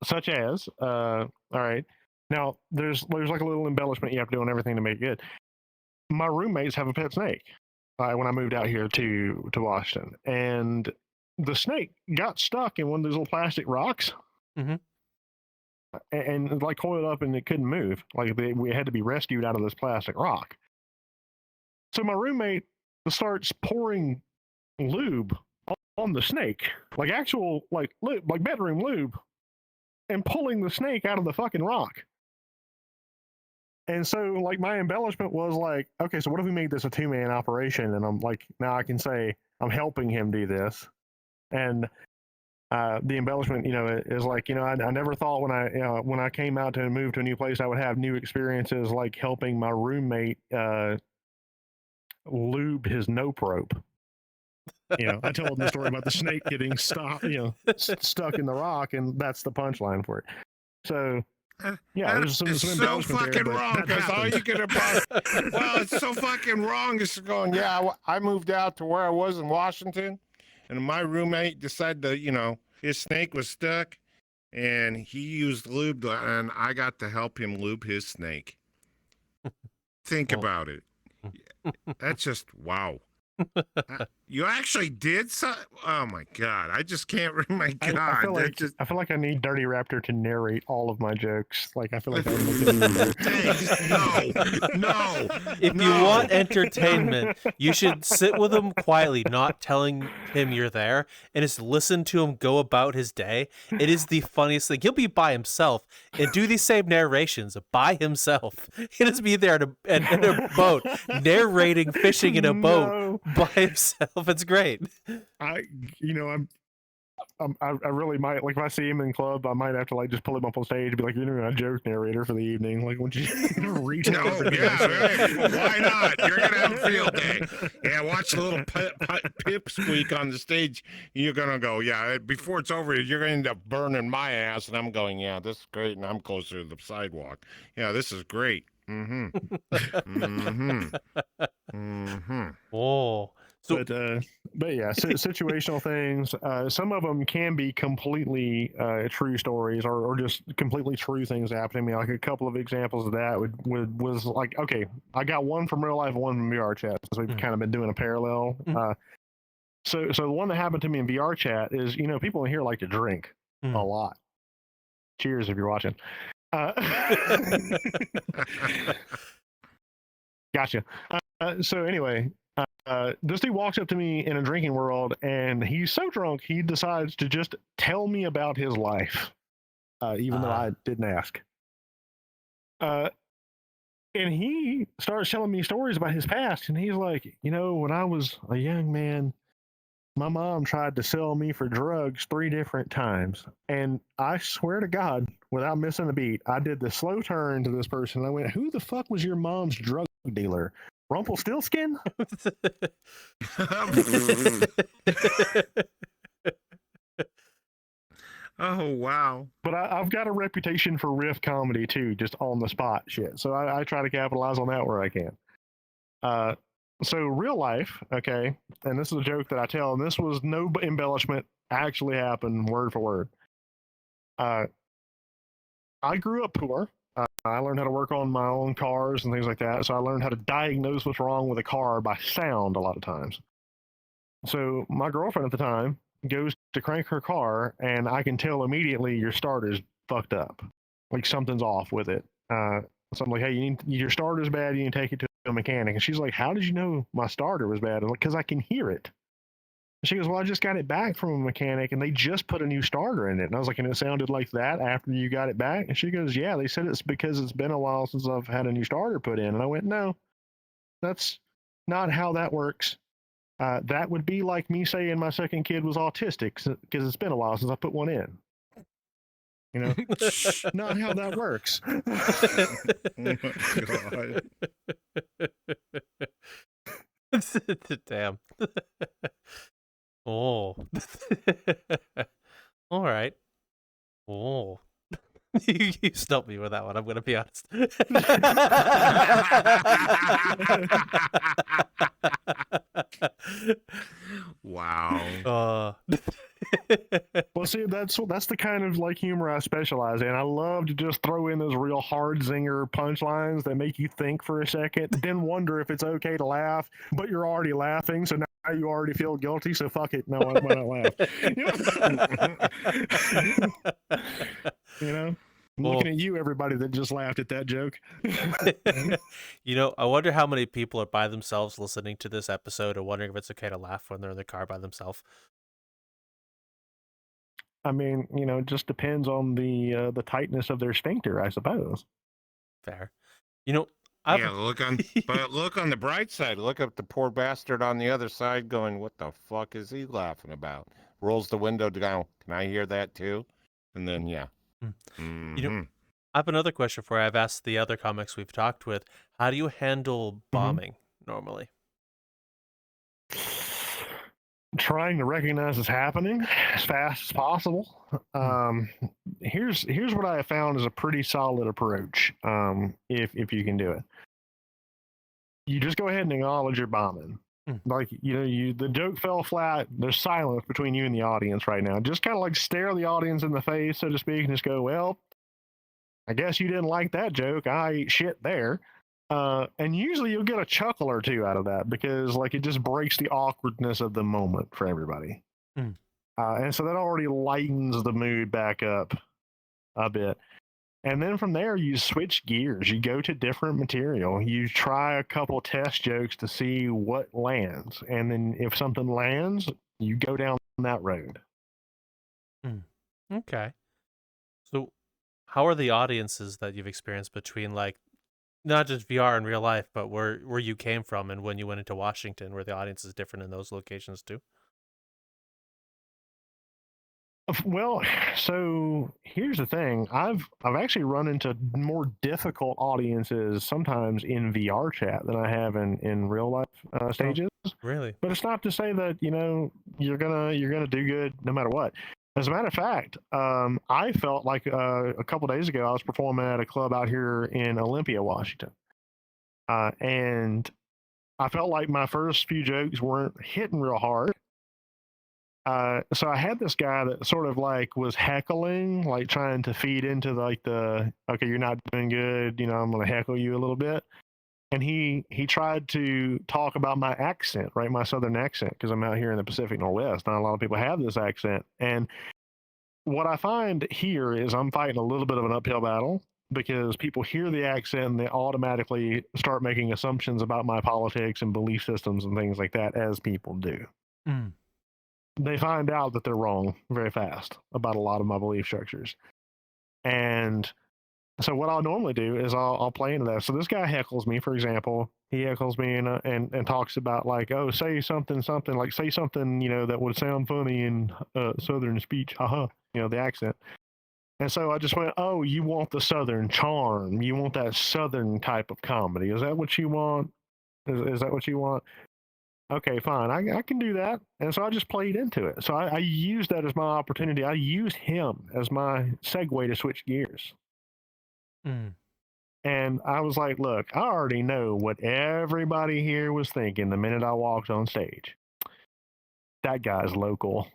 Speaker 1: Such as, all right. Now, there's like a little embellishment you have to do on everything to make it good. My roommates have a pet snake when I moved out here to Washington. And the snake got stuck in one of those little plastic rocks and like coiled up and it couldn't move. Like we had to be rescued out of this plastic rock. So my roommate starts pouring lube on the snake, like actual like lube, like bedroom lube, and pulling the snake out of the fucking rock. And so, like, my embellishment was like, okay, so what if we made this a 2-man operation? And I'm like, now I can say I'm helping him do this. And the embellishment, is like, I never thought when I came out to move to a new place, I would have new experiences like helping my roommate lube his nope rope. I told him the story about the snake getting stuck in the rock, and that's the punchline for it. So. Yeah, there's some
Speaker 2: so fucking wrong because all you get about it's so fucking wrong. It's going, I moved out to where I was in Washington, and my roommate decided to, his snake was stuck, and he used lube, and I got to help him lube his snake. Think about it. That's just wow. You actually did so. Oh my god! I just can't. My god!
Speaker 1: I feel like I need Dirty Raptor to narrate all of my jokes. Like I feel like no.
Speaker 3: If you want entertainment, you should sit with him quietly, not telling him you're there, and just listen to him go about his day. It is the funniest thing. He'll be by himself and do these same narrations by himself. He'll just be there in a boat, narrating fishing in a boat by himself. It's great.
Speaker 1: I really might, like, if I see him in club, I might have to like just pull him up on stage and be like, a joke narrator for the evening. Like, would you reach out?
Speaker 2: Why not? You're gonna have a field day. Yeah, watch the little pip squeak on the stage. You're gonna go, before it's over, you're gonna end up burning my ass, and I'm going, this is great, and I'm closer to the sidewalk. Yeah, this is great.
Speaker 3: Oh.
Speaker 1: But yeah, situational things. Some of them can be completely true stories, or just completely true things happening to me. Like a couple of examples of that was like, okay, I got one from real life, one from VRChat. So we've kind of been doing a parallel. So the one that happened to me in VRChat is, people in here like to drink a lot. Cheers if you're watching. Gotcha. So anyway. This dude walks up to me in a drinking world, and he's so drunk he decides to just tell me about his life, even though I didn't ask. And he starts telling me stories about his past, and he's like, when I was a young man, my mom tried to sell me for drugs 3 different times, and I swear to God, without missing a beat, I did the slow turn to this person, and I went, who the fuck was your mom's drug dealer? Rumpelstiltskin?
Speaker 2: Oh, wow.
Speaker 1: But I've got a reputation for riff comedy, too, just on the spot shit. So I try to capitalize on that where I can. So real life, okay, and this is a joke that I tell, and this was no embellishment actually happened word for word. I grew up poor. I learned how to work on my own cars and things like that. So I learned how to diagnose what's wrong with a car by sound a lot of times. So my girlfriend at the time goes to crank her car, and I can tell immediately your starter's fucked up. Like something's off with it. So I'm like, hey, your starter's bad. You need to take it to a mechanic. And she's like, how did you know my starter was bad? I'm like, because I can hear it. She goes, well, I just got it back from a mechanic and they just put a new starter in it. And I was like, and it sounded like that after you got it back? And she goes, yeah, they said it's because it's been a while since I've had a new starter put in. And I went, no, that's not how that works. That would be like me saying my second kid was autistic because it's been a while since I put one in. You know, not how that works.
Speaker 2: Oh my God.
Speaker 3: Damn. Oh. All right. Oh. You stumped me with that one, I'm going to be honest.
Speaker 2: Wow.
Speaker 1: Well, see, that's the kind of like humor I specialize in. I love to just throw in those real hard zinger punchlines that make you think for a second, then wonder if it's okay to laugh, but you're already laughing, so now you already feel guilty. So fuck it, no, why not laugh? You know? I'm looking at you, everybody that just laughed at that joke.
Speaker 3: You know, I wonder how many people are by themselves listening to this episode and wondering if it's okay to laugh when they're in the car by themselves.
Speaker 1: I mean, you know, it just depends on the tightness of their sphincter, I suppose.
Speaker 3: Fair. You know,
Speaker 2: Yeah, look on the bright side. Look at the poor bastard on the other side going, what the fuck is he laughing about? Rolls the window down. Can I hear that too? And then, yeah.
Speaker 3: You know, I have another question for you. I've asked the other comics we've talked with, how do you handle bombing normally?
Speaker 1: Trying to recognize it's happening as fast as possible. Here's what I have found is a pretty solid approach. If you can do it, you just go ahead and acknowledge you're bombing. Like, you know, the joke fell flat. There's silence between you and the audience right now. Just kind of like stare the audience in the face, so to speak, and just go, well, I guess you didn't like that joke. I ate shit there. And usually you'll get a chuckle or two out of that because like it just breaks the awkwardness of the moment for everybody. And so that already lightens the mood back up a bit. And then from there, you switch gears. You go to different material. You try a couple test jokes to see what lands. And then if something lands, you go down that road.
Speaker 3: Okay. So how are the audiences that you've experienced between like not just VR in real life, but where you came from and when you went into Washington, where the audience is different in those locations too?
Speaker 1: Well, so here's the thing. I've actually run into more difficult audiences sometimes in VRChat than I have in real life stages.
Speaker 3: Really?
Speaker 1: But it's not to say that, you know, you're gonna do good no matter what. As a matter of fact, I felt like a couple days ago I was performing at a club out here in Olympia, Washington, and I felt like my first few jokes weren't hitting real hard. So I had this guy that sort of like was heckling, like trying to feed into like okay, you're not doing good, you know, I'm gonna heckle you a little bit. And he tried to talk about my accent, right? My southern accent, because I'm out here in the Pacific Northwest. Not a lot of people have this accent. And what I find here is I'm fighting a little bit of an uphill battle because people hear the accent and they automatically start making assumptions about my politics and belief systems and things like that, as people do. They find out that they're wrong very fast about a lot of my belief structures. And so what I'll normally do is I'll play into that. So this guy heckles me, for example. He heckles me and talks about like, oh, say something, like say something, you know, that would sound funny in Southern speech. You know, the accent. And so I just went, oh, you want the Southern charm. You want that Southern type of comedy. Is that what you want? Is that what you want? Okay, fine. I can do that. And so I just played into it. So I used that as my opportunity. I used him as my segue to switch gears. And I was like, look, I already know what everybody here was thinking the minute I walked on stage. That guy's local.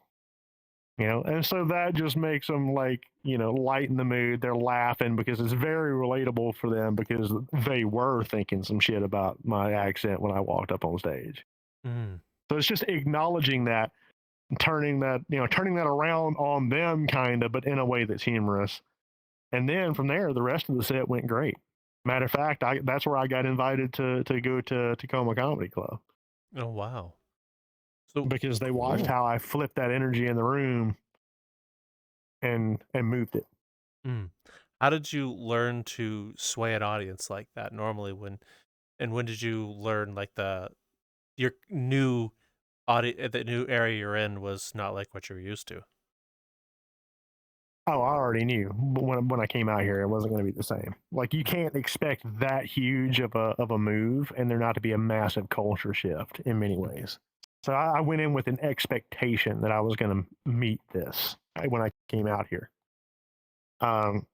Speaker 1: And so that just makes them lighten the mood. They're laughing because it's very relatable for them because they were thinking some shit about my accent when I walked up on stage.
Speaker 3: Mm.
Speaker 1: So it's just acknowledging that, turning that around on them kind of, but in a way that's humorous. And then from there, the rest of the set went great. Matter of fact, that's where I got invited to go to Tacoma Comedy Club.
Speaker 3: Oh, wow. So
Speaker 1: because they watched how I flipped that energy in the room and moved it.
Speaker 3: How did you learn to sway an audience like that normally? When did you learn like your new the new area you're in was not like what you were used to?
Speaker 1: Oh, I already knew when I came out here, it wasn't going to be the same. Like, you can't expect that huge of a move and there not to be a massive culture shift in many ways. So I went in with an expectation that I was going to meet this when I came out here. But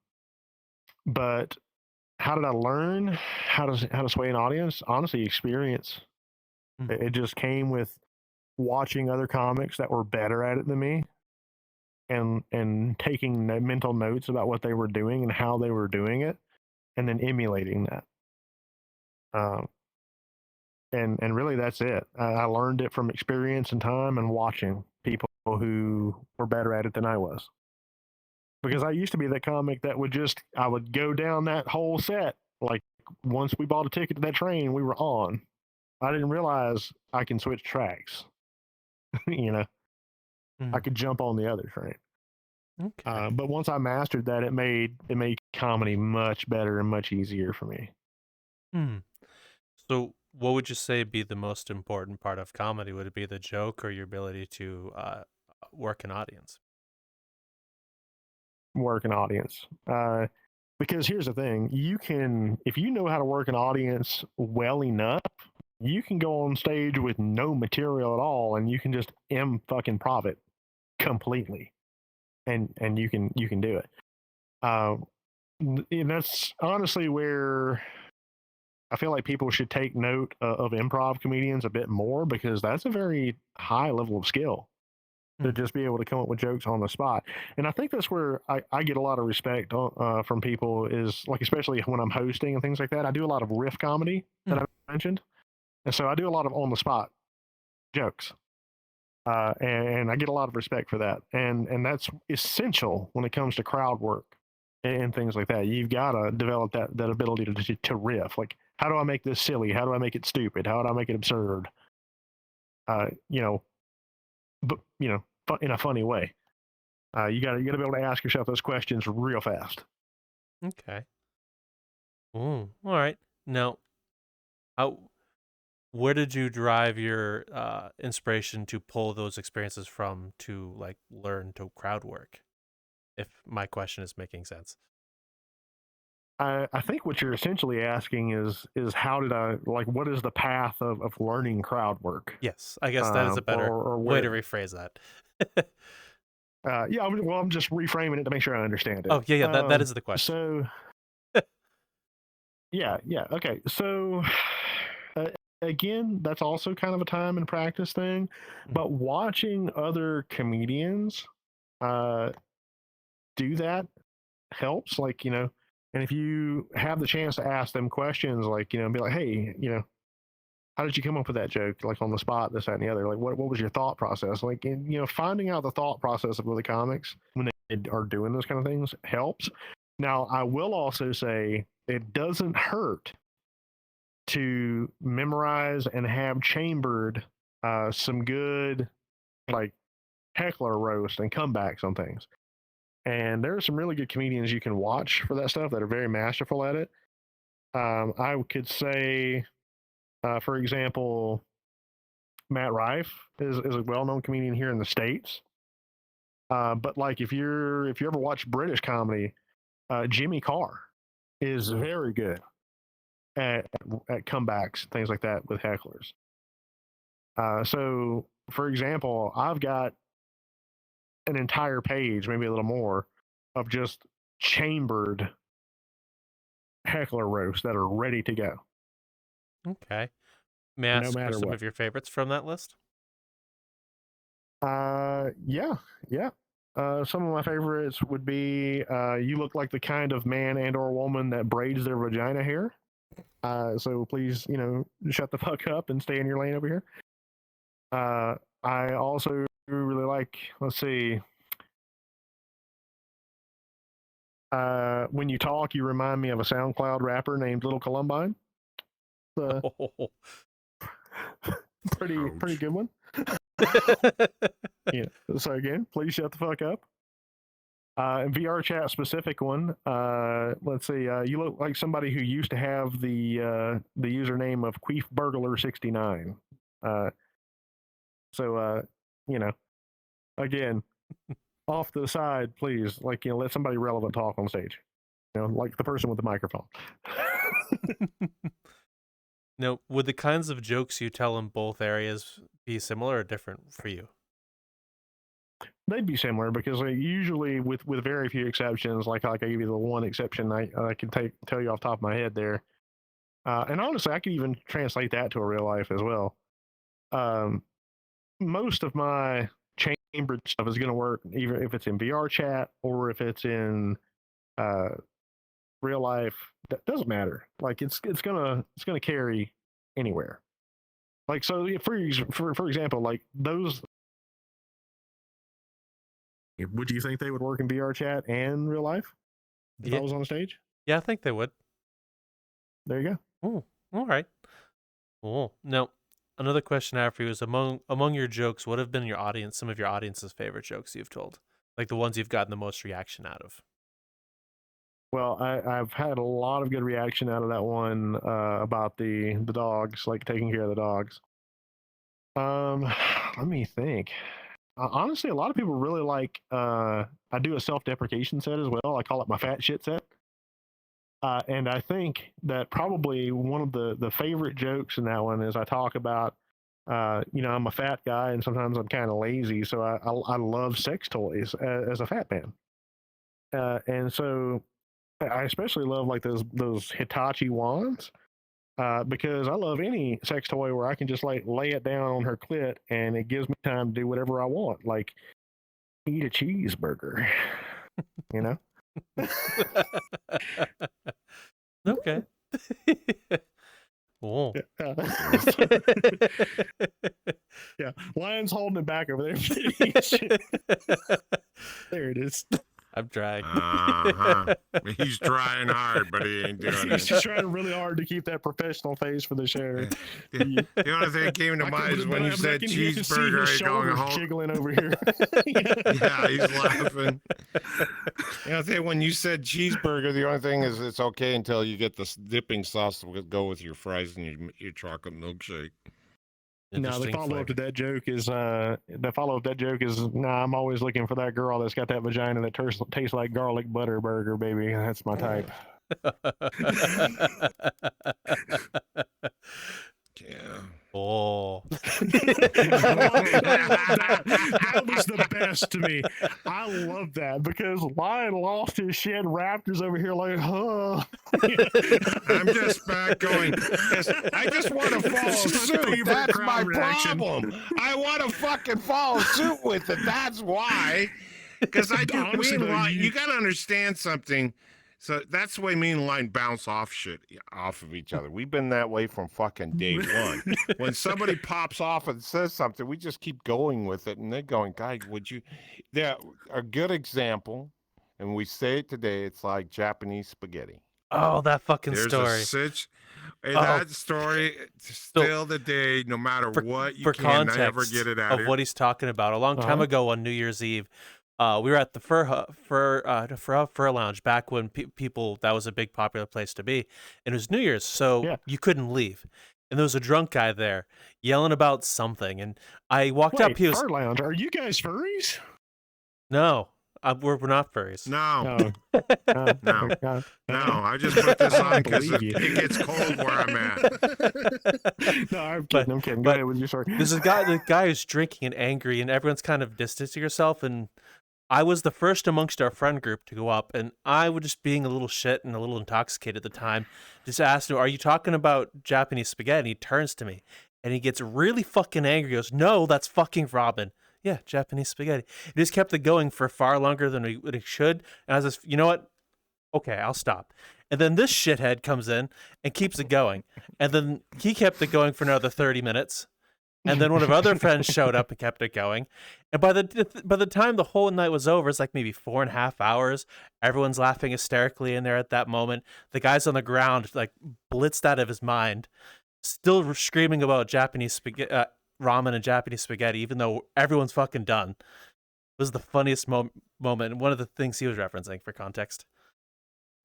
Speaker 1: how did I learn how to sway an audience? Honestly, experience. It just came with watching other comics that were better at it than me, and taking mental notes about what they were doing and how they were doing it, and then emulating that. And really, that's it. I learned it from experience and time and watching people who were better at it than I was. Because I used to be that comic that I would go down that whole set. Like, once we bought a ticket to that train, we were on. I didn't realize I can switch tracks. I could jump on the other train.
Speaker 3: Okay.
Speaker 1: But once I mastered that, it made comedy much better and much easier for me.
Speaker 3: So what would you say be the most important part of comedy? Would it be the joke or your ability to work an audience?
Speaker 1: Work an audience. Because here's the thing, if you know how to work an audience well enough, you can go on stage with no material at all and you can just fucking prov it completely. And you can do it. And that's honestly where I feel like people should take note of improv comedians a bit more, because that's a very high level of skill to just be able to come up with jokes on the spot. And I think that's where I get a lot of respect from people, is like, especially when I'm hosting and things like that. I do a lot of riff comedy that I mentioned. And so I do a lot of on the spot jokes. And I get a lot of respect for that. And that's essential when it comes to crowd work and things like that. You've got to develop that ability to riff. Like, how do I make this silly? How do I make it stupid? How do I make it absurd? But in a funny way. You gotta be able to ask yourself those questions real fast.
Speaker 3: Okay. All right. Now, where did you derive your inspiration to pull those experiences from to like learn to crowd work? If my question is making sense.
Speaker 1: I think what you're essentially asking is how did I, like, what is the path of learning crowd work?
Speaker 3: Yes, I guess that is a better
Speaker 1: or
Speaker 3: way to rephrase that.
Speaker 1: Yeah, I'm just reframing it to make sure I understand it.
Speaker 3: Oh, yeah, that is the question.
Speaker 1: So, yeah, okay. So, again, that's also kind of a time and practice thing. But watching other comedians do that helps. Like, and if you have the chance to ask them questions, like, be like, hey, how did you come up with that joke? Like, on the spot, this, that, and the other. Like, what was your thought process? Like, and, finding out the thought process of the comics when they are doing those kind of things helps. Now, I will also say it doesn't hurt to memorize and have chambered some good, like, heckler roast and comebacks on things. And there are some really good comedians you can watch for that stuff that are very masterful at it. I could say, for example, Matt Rife is a well-known comedian here in the States. But like, if you ever watch British comedy, Jimmy Carr is very good at comebacks, things like that with hecklers. So, for example, I've got an entire page, maybe a little more, of just chambered heckler roasts that are ready to go.
Speaker 3: Okay. May I ask
Speaker 1: matter
Speaker 3: some
Speaker 1: what.
Speaker 3: of your favorites from that list?
Speaker 1: Yeah. some of my favorites would be you look like the kind of man and or woman that braids their vagina hair. So please, shut the fuck up and stay in your lane over here. I also really like, let's see, when you talk, you remind me of a SoundCloud rapper named Little Columbine. Pretty good one. Yeah. So again, please shut the fuck up. And VRChat specific one. Let's see. You look like somebody who used to have the username of QueefBurglar69. So again, off to the side, please. Like, let somebody relevant talk on stage. Like the person with the microphone.
Speaker 3: Now, would the kinds of jokes you tell in both areas be similar or different for you?
Speaker 1: They'd be similar because usually, with very few exceptions, like I gave you the one exception I can tell you off the top of my head there. And honestly, I could even translate that to a real life as well. Most of my Cambridge stuff is going to work, even if it's in VRChat or if it's in real life. That doesn't matter. Like it's gonna carry anywhere. Like, so for example, like those. Would you think they would work in VRChat and real life if I was on stage?
Speaker 3: Yeah, I think they would.
Speaker 1: There you go.
Speaker 3: Oh, all right. Cool. Now, another question I have for you is among your jokes, what have been some of your audience's favorite jokes you've told? Like the ones you've gotten the most reaction out of?
Speaker 1: Well, I've had a lot of good reaction out of that one about the dogs, like taking care of the dogs. Let me think. Honestly, a lot of people really like, I do a self-deprecation set as well. I call it my fat shit set. And I think that probably one of the favorite jokes in that one is I talk about, I'm a fat guy and sometimes I'm kind of lazy. So I love sex toys as a fat man. And so I especially love like those Hitachi wands. Because I love any sex toy where I can just like lay it down on her clit and it gives me time to do whatever I want, like eat a cheeseburger,
Speaker 3: Okay. Oh.
Speaker 1: Yeah, Lion's holding it back over there. There it is.
Speaker 3: I'm trying.
Speaker 2: He's trying hard, but he ain't doing it.
Speaker 1: He's trying really hard to keep that professional face for the show.
Speaker 2: The only thing that came to mind is when you said cheeseburger, he's going home.
Speaker 1: Jiggling over here.
Speaker 2: Yeah, he's laughing. I think when you said cheeseburger, the only thing is it's okay until you get the dipping sauce to go with your fries and your chocolate milkshake.
Speaker 1: No, the follow-up to that joke is I'm always looking for that girl that's got that vagina that tastes like garlic butter burger, baby. That's my type.
Speaker 2: Yeah.
Speaker 3: Oh.
Speaker 1: That was the best to me. I love that because Lion lost his shit. Raptor's over here like, huh?
Speaker 2: I'm just back going. I just want to follow suit. That's my problem. I want to fucking follow suit with it. That's why. Because I do. You got to understand something. So that's the way me and Line bounce off of each other. We've been that way from fucking day one. When somebody pops off and says something, we just keep going with it. And they're going, guys, would you? They're a good example. And we say it today. It's like Japanese spaghetti.
Speaker 3: Oh, that fucking story.
Speaker 2: That story, still today, no matter what, you can never get it out
Speaker 3: of what he's talking about. A long time ago on New Year's Eve, we were at the Fur Lounge back when that was a big popular place to be. And it was New Year's, so you couldn't leave. And there was a drunk guy there yelling about something. And I walked up.
Speaker 1: Fur Lounge, are you guys furries?
Speaker 3: No, we're not furries.
Speaker 2: No. No. I just put this on because it gets cold where I'm at.
Speaker 1: No, I'm kidding. Go ahead with your story.
Speaker 3: There's the guy who's drinking and angry, and everyone's kind of distancing yourself. And I was the first amongst our friend group to go up, and I was just being a little shit and a little intoxicated at the time. Just asked him, "Are you talking about Japanese spaghetti?" And he turns to me, and he gets really fucking angry. He goes, "No, that's fucking Robin. Yeah, Japanese spaghetti. It just kept it going for far longer than it should. And I was just, you know what? Okay, I'll stop. And then this shithead comes in and keeps it going. And then he kept it going for another 30 minutes. And then one of our other friends showed up and kept it going. And by the time the whole night was over, it's like maybe 4.5 hours. Everyone's laughing hysterically in there at that moment. The guy's on the ground, like blitzed out of his mind, still screaming about Japanese spaghetti, ramen and Japanese spaghetti, even though everyone's fucking done. It was the funniest moment. And one of the things he was referencing for context.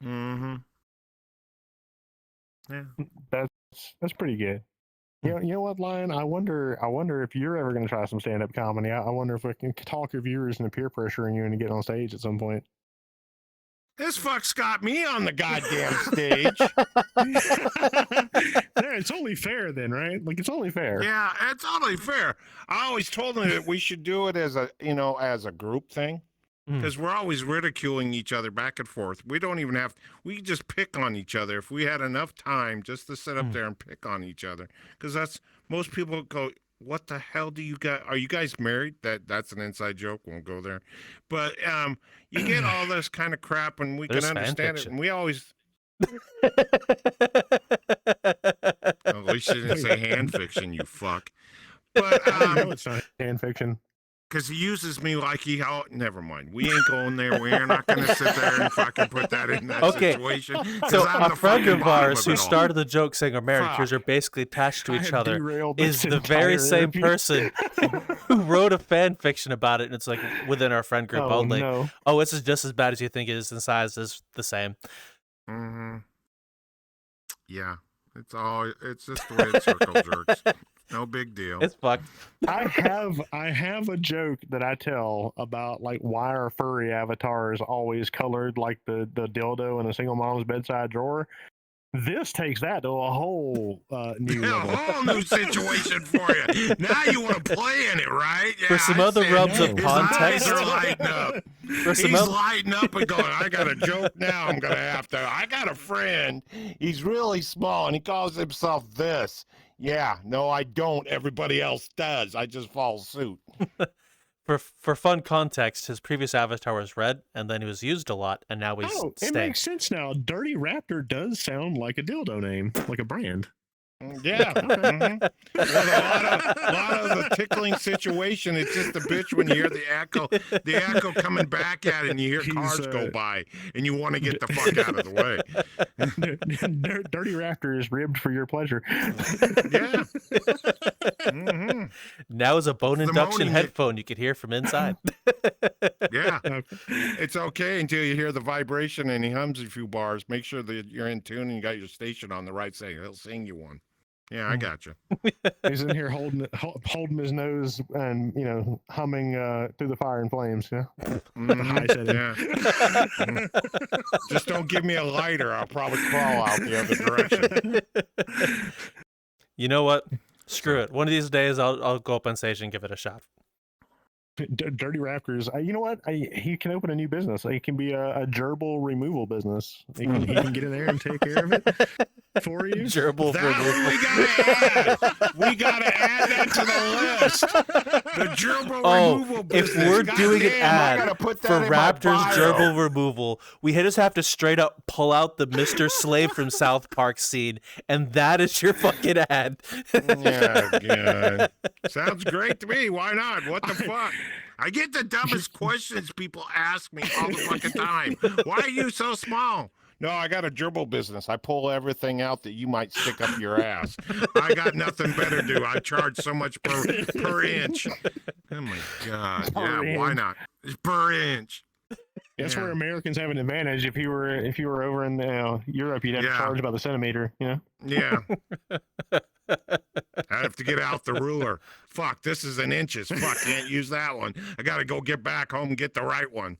Speaker 2: Mm-hmm. Yeah,
Speaker 1: that's pretty good. You know what, Lion? I wonder if you're ever going to try some stand-up comedy. I wonder if we can talk your viewers into peer pressuring you into getting on stage at some point.
Speaker 2: This fuck's got me on the goddamn stage.
Speaker 1: Yeah, it's only fair then, right? Like, it's only fair.
Speaker 2: Yeah, it's only fair. I always told them that we should do it as a group thing. Because we're always ridiculing each other back and forth. We don't even have, we just pick on each other. If we had enough time just to sit up there and pick on each other. Because that's, most people go, what the hell do you got? Are you guys married? That's an inside joke. Won't go there. But you get all this kind of crap and we can understand it. And we always. At least you didn't say hand fiction, you fuck. But
Speaker 1: no, it's not hand fiction.
Speaker 2: Because he uses me like never mind. We ain't going there. We're not going to sit there and fucking put that in that situation.
Speaker 3: So a friend of ours who started the joke saying our marriages are basically attached to each other is the very same person who wrote a fan fiction about it. And it's like within our friend group only.
Speaker 1: No.
Speaker 3: Oh, this is just as bad as you think it is, and size is the same.
Speaker 2: Mm-hmm. Yeah. It's just the way it circle jerks. No big deal.
Speaker 3: It's fucked.
Speaker 1: I have a joke that I tell about like why our furry avatars always colored like the dildo in a single mom's bedside drawer. This takes that to a whole new level.
Speaker 2: A whole new situation for you. Now you want to play in it, right? Yeah,
Speaker 3: for some other rubs of context.
Speaker 2: His eyes are lighting up. He's lighting up and going, I got a joke now. I got a friend. He's really small and he calls himself this. Yeah, no, I don't. Everybody else does. I just follow suit.
Speaker 3: For fun context, his previous avatar was red, and then he was used a lot, and now he's
Speaker 1: it makes sense now. Dirty Raptor does sound like a dildo name, like a brand.
Speaker 2: Yeah. Mm-hmm. A lot of the tickling situation, it's just a bitch when you hear the echo coming back at it and you hear cars go by and you want to get the fuck out of the way.
Speaker 1: Dirty Raptor is ribbed for your pleasure.
Speaker 2: Yeah. Mm-hmm.
Speaker 3: Now is a bone induction headphone you could hear from inside.
Speaker 2: Yeah. It's okay until you hear the vibration and he hums a few bars. Make sure that you're in tune and you got your station on the right thing. He'll sing you one. Yeah, I got you.
Speaker 1: He's in here holding his nose and humming through the fire and flames. Yeah,
Speaker 2: yeah. Just don't give me a lighter. I'll probably crawl out the other direction.
Speaker 3: You know what? Screw it. One of these days, I'll go up on stage and give it a shot.
Speaker 1: Dirty Raptors. You know what? He can open a new business. He can be a gerbil removal business. He can get in there and take care of it for you.
Speaker 3: Gerbil removal.
Speaker 2: We gotta add that to the list. The gerbil removal business.
Speaker 3: If we're doing an ad for Raptors gerbil removal, we just have to straight up pull out the Mr. Slave from South Park scene, and that is your fucking ad.
Speaker 2: Yeah, good. Sounds great to me. Why not? What the fuck? I get the dumbest questions people ask me all the fucking time. Why are you so small? No, I got a gerbil business. I pull everything out that you might stick up your ass. I got nothing better to do. I charge so much per inch. Oh my God. Why not? It's per inch.
Speaker 1: That's where Americans have an advantage. If you were over in Europe, you'd have to charge by the centimeter.
Speaker 2: Yeah. I have to get out the ruler. Fuck, this is in inches. Fuck, can't use that one. I got to go get back home and get the right one.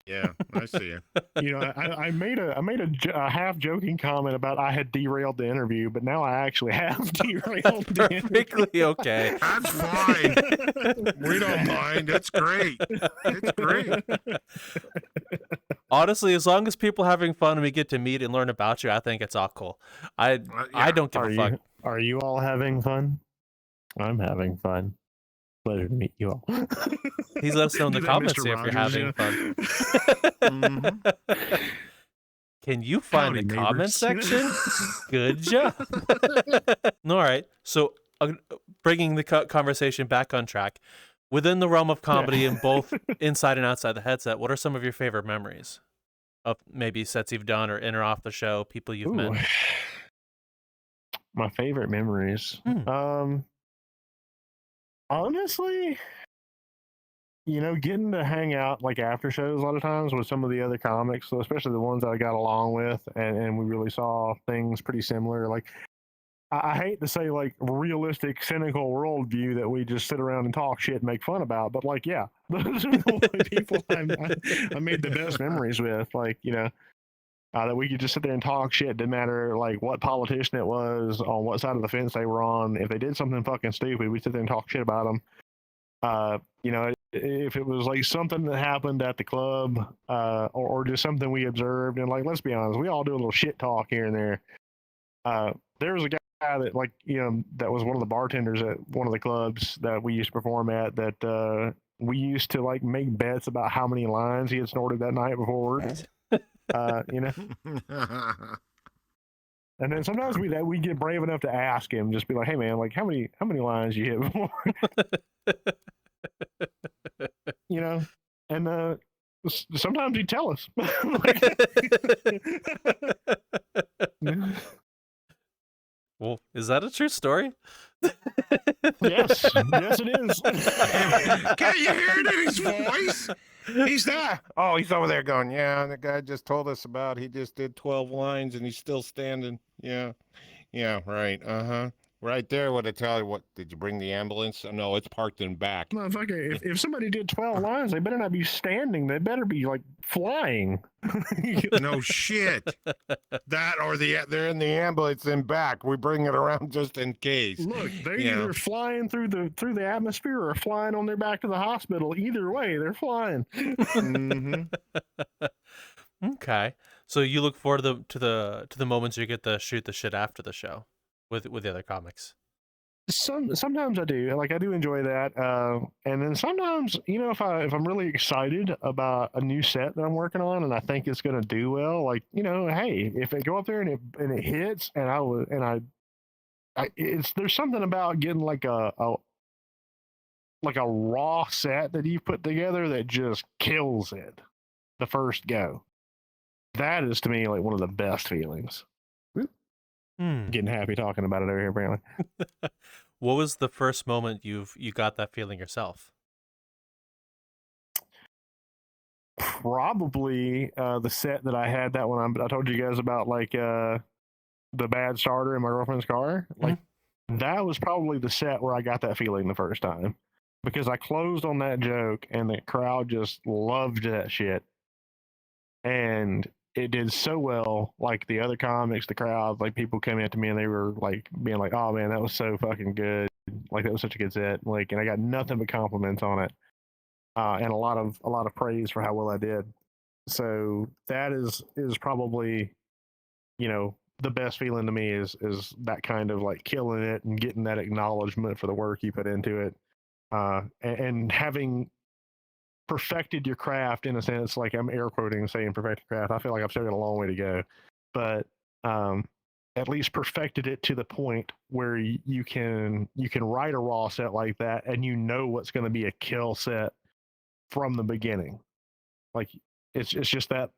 Speaker 2: Yeah, I see you.
Speaker 1: I made a half joking comment about I had derailed the interview, but now I actually have derailed the interview.
Speaker 3: Perfectly okay.
Speaker 2: That's fine. We don't mind. It's great. It's great.
Speaker 3: Honestly, as long as people are having fun and we get to meet and learn about you, I think it's all cool. I don't give a fuck.
Speaker 1: Are you all having fun? I'm having fun. pleasure to meet you all.
Speaker 3: Please let us know in the
Speaker 1: Do that,
Speaker 3: comments
Speaker 1: Mr.
Speaker 3: if you're
Speaker 1: Rogers,
Speaker 3: having fun.
Speaker 2: Mhm.
Speaker 3: Can you find
Speaker 1: Howdy,
Speaker 3: the comment
Speaker 1: neighbors.
Speaker 3: section? Good job. All right. So, bringing the conversation back on track, within the realm of comedy and both inside and outside the headset, what are some of your favorite memories of maybe sets you've done or in or off the show, people you've met?
Speaker 1: Ooh. My favorite memories. Honestly, getting to hang out like after shows a lot of times with some of the other comics, so especially the ones that I got along with, and we really saw things pretty similar. Like, I hate to say like realistic, cynical worldview that we just sit around and talk shit and make fun about, but like, yeah, those are the people I made the best memories with. Like, that we could just sit there and talk shit. Didn't matter like what politician it was, on what side of the fence they were on. If they did something fucking stupid, we'd sit there and talk shit about them. If it was like something that happened at the club, or just something we observed, and like, let's be honest, we all do a little shit talk here and there. There was a guy that that was one of the bartenders at one of the clubs that we used to perform at, that we used to like make bets about how many lines he had snorted that night before work. And then sometimes we get brave enough to ask him, just be like, hey man, like how many lines you hit before? And sometimes he'd tell us.
Speaker 3: Well, is that a true story?
Speaker 1: Yes, it is.
Speaker 2: Can't you hear it in his voice? He's there. Oh, he's over there going, yeah, the guy just told us about he just did 12 lines and he's still standing. Yeah. Yeah, right. Uh-huh. Right there would I tell you, what, did you bring the ambulance? Oh, no, it's parked in back.
Speaker 1: Motherfucker, if somebody did 12 lines, they better not be standing. They better be like flying.
Speaker 2: No shit. That or they're in the ambulance in back. We bring it around just in case.
Speaker 1: Look, they're either flying through the atmosphere or flying on their back to the hospital. Either way, they're flying.
Speaker 2: Mm-hmm.
Speaker 3: Okay, so you look forward to the moments you get to shoot the shit after the show with the other comics.
Speaker 1: Sometimes I do. Like, I do enjoy that. And then sometimes, if I'm really excited about a new set that I'm working on and I think it's gonna do well, like, hey, if I go up there and it hits, and there's something about getting like a raw set that you put together that just kills it the first go. That is to me like one of the best feelings. Getting happy talking about it over here, apparently.
Speaker 3: What was the first moment you got that feeling yourself?
Speaker 1: Probably the set that I had, that one I told you guys about, like the bad starter in my girlfriend's car. Like, that was probably the set where I got that feeling the first time, because I closed on that joke and the crowd just loved that shit. And it did so well. Like, the other comics, the crowd, like, people came up to me and they were like being like, oh man, that was so fucking good. Like, that was such a good set. Like, and I got nothing but compliments on it. And a lot of praise for how well I did. So that is probably, the best feeling to me is that kind of like killing it and getting that acknowledgement for the work you put into it. And having perfected your craft, in a sense, like I'm air quoting saying perfected craft. I feel like I've still got a long way to go, but at least perfected it to the point where you can write a raw set like that, and what's going to be a kill set from the beginning. Like, it's just that,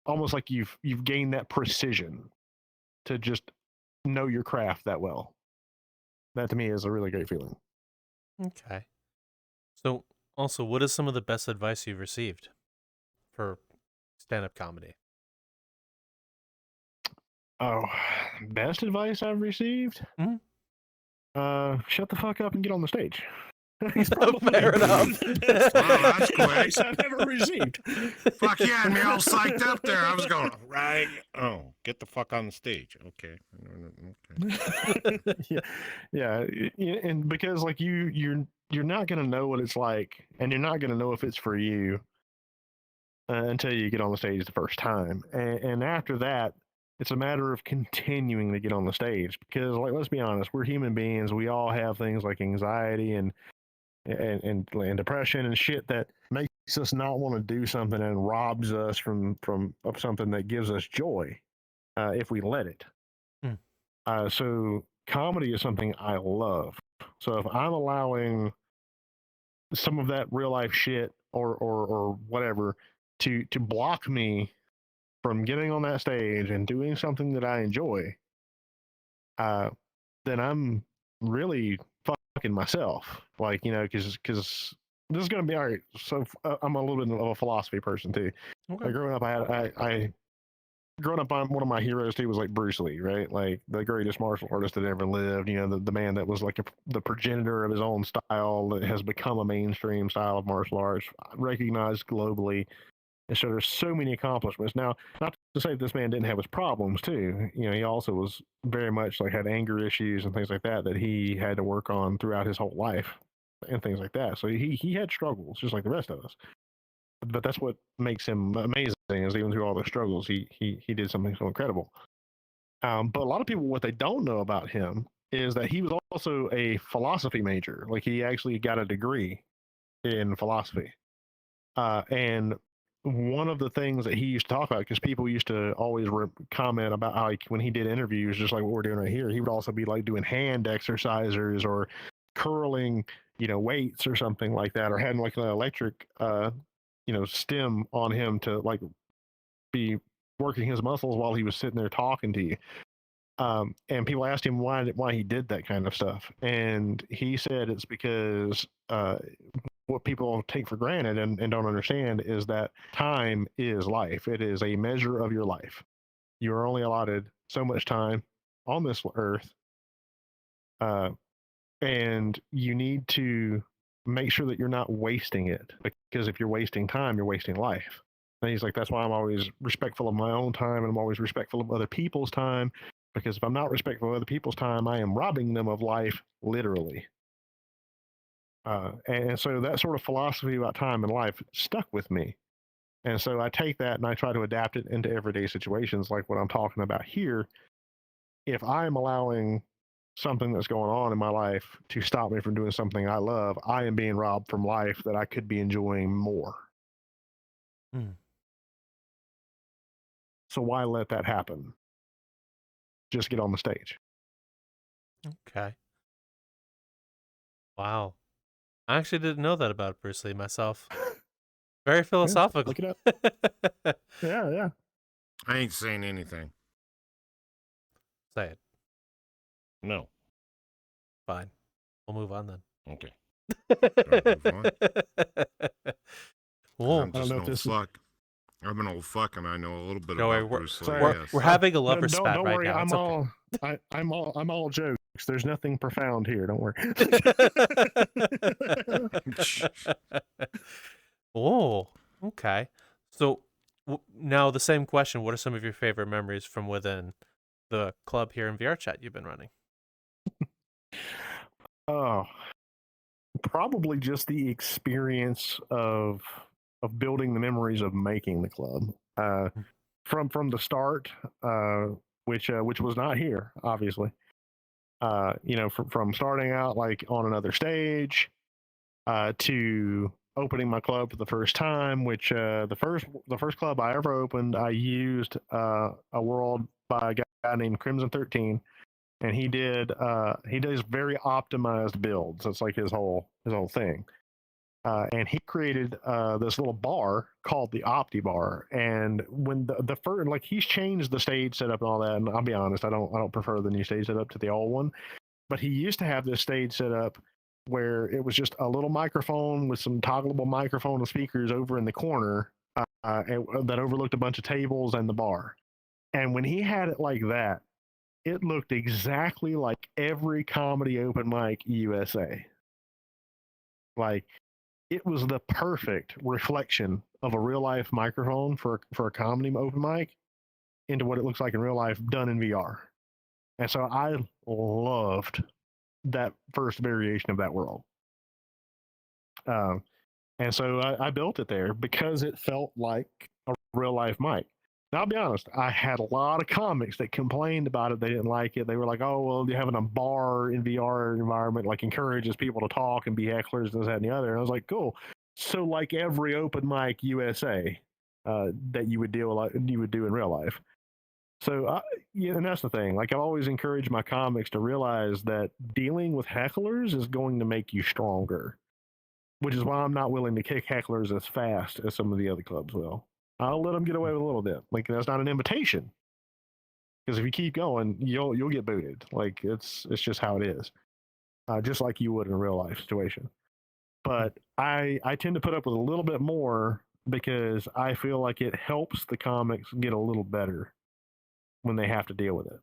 Speaker 1: almost like you've gained that precision to just know your craft that well. That to me is a really great feeling.
Speaker 3: Okay. So, also, what is some of the best advice you've received for stand-up comedy?
Speaker 1: Oh, best advice I've received? Shut the fuck up and get on the stage.
Speaker 3: Fair enough.
Speaker 2: That's quick.
Speaker 1: Advice I've ever received.
Speaker 2: Fuck yeah, and me all psyched up there. I was going, right. Oh, get the fuck on the stage. Okay.
Speaker 1: Yeah. And because like you're not gonna know what it's like, and you're not gonna know if it's for you until you get on the stage the first time. And after that, It's a matter of continuing to get on the stage because, like, let's be honest, we're human beings. We all have things like anxiety and depression and shit that makes us not want to do something and robs us from of something that gives us joy if we let it. So comedy is something I love. So if I'm allowing some of that real life shit or whatever to block me from getting on that stage and doing something that I enjoy, then I'm really fucking myself. Like, you know, because this is gonna be all right. So I'm a little bit of a philosophy person too.
Speaker 3: Okay.
Speaker 1: Like growing up, growing up, one of my heroes too was like Bruce Lee, right? Like the greatest martial artist that ever lived. You know, the man that was like the progenitor of his own style that has become a mainstream style of martial arts, recognized globally. And so there's so many accomplishments. Now, not to say that this man didn't have his problems too. You know, he also was very much like had anger issues and things like that he had to work on throughout his whole life and things like that. So he had struggles just like the rest of us. But that's what makes him amazing is even through all the struggles, he did something so incredible. But a lot of people, what they don't know about him is that he was also a philosophy major. Like he actually got a degree in philosophy. And one of the things that he used to talk about, because people used to always comment about how, like, when he did interviews, just like what we're doing right here, he would also be like doing hand exercises or curling, you know, weights or something like that, or having like an electric, you know, stem on him to like be working his muscles while he was sitting there talking to you. And people asked him why he did that kind of stuff, and he said it's because what people take for granted and don't understand is that time is life. It is a measure of your life. You are only allotted so much time on this earth, and you need to make sure that you're not wasting it, because if you're wasting time, you're wasting life. And he's like, that's why I'm always respectful of my own time, and I'm always respectful of other people's time, because if I'm not respectful of other people's time, I am robbing them of life, literally. And so that sort of philosophy about time and life stuck with me. And so I take that and I try to adapt it into everyday situations like what I'm talking about here. If I'm allowing something that's going on in my life to stop me from doing something I love, I am being robbed from life that I could be enjoying more. So why let that happen? Just get on the stage.
Speaker 3: Okay. Wow. I actually didn't know that about Bruce Lee myself. Very philosophical.
Speaker 1: Look it up. Yeah.
Speaker 2: I ain't saying anything.
Speaker 3: Say it.
Speaker 2: No.
Speaker 3: Fine. We'll move on then.
Speaker 2: Okay. Move on?
Speaker 3: Whoa.
Speaker 2: I'm just an old fuck. I'm an old fuck, and I know a little bit
Speaker 3: Don't
Speaker 2: about
Speaker 3: worry,
Speaker 2: Bruce Lee.
Speaker 3: we're having a lover spat
Speaker 1: don't
Speaker 3: right
Speaker 1: worry,
Speaker 3: now.
Speaker 1: I'm all jokes. There's nothing profound here. Don't worry.
Speaker 3: Oh, okay. So now the same question. What are some of your favorite memories from within the club here in VRChat you've been running?
Speaker 1: Oh, probably just the experience of building the memories of making the club. From the start, which was not here, obviously. You know, from starting out like on another stage, to opening my club for the first time, which the first club I ever opened, I used a world by a guy named Crimson 13, and he does very optimized builds. That's like his whole thing. And he created this little bar called the Opti Bar. And when the first, like, he's changed the stage setup and all that. And I'll be honest, I don't prefer the new stage setup to the old one. But he used to have this stage set up where it was just a little microphone with some toggleable microphone and speakers over in the corner that overlooked a bunch of tables and the bar. And when he had it like that, it looked exactly like every comedy open mic USA. Like, it was the perfect reflection of a real life microphone for a comedy open mic into what it looks like in real life done in VR. And so I loved that first variation of that world. And so I built it there because it felt like a real life mic. Now, I'll be honest, I had a lot of comics that complained about it. They didn't like it. They were like, oh, well, having a bar in VR environment like encourages people to talk and be hecklers and this, that, and the other. And I was like, cool. So like every open mic USA that you would do in real life. So, yeah, and that's the thing. Like, I've always encouraged my comics to realize that dealing with hecklers is going to make you stronger, which is why I'm not willing to kick hecklers as fast as some of the other clubs will. I'll let them get away with a little bit. Like, that's not an invitation, because if you keep going, you'll get booted. Like, it's just how it is, just like you would in a real life situation. But I tend to put up with a little bit more because I feel like it helps the comics get a little better when they have to deal with it.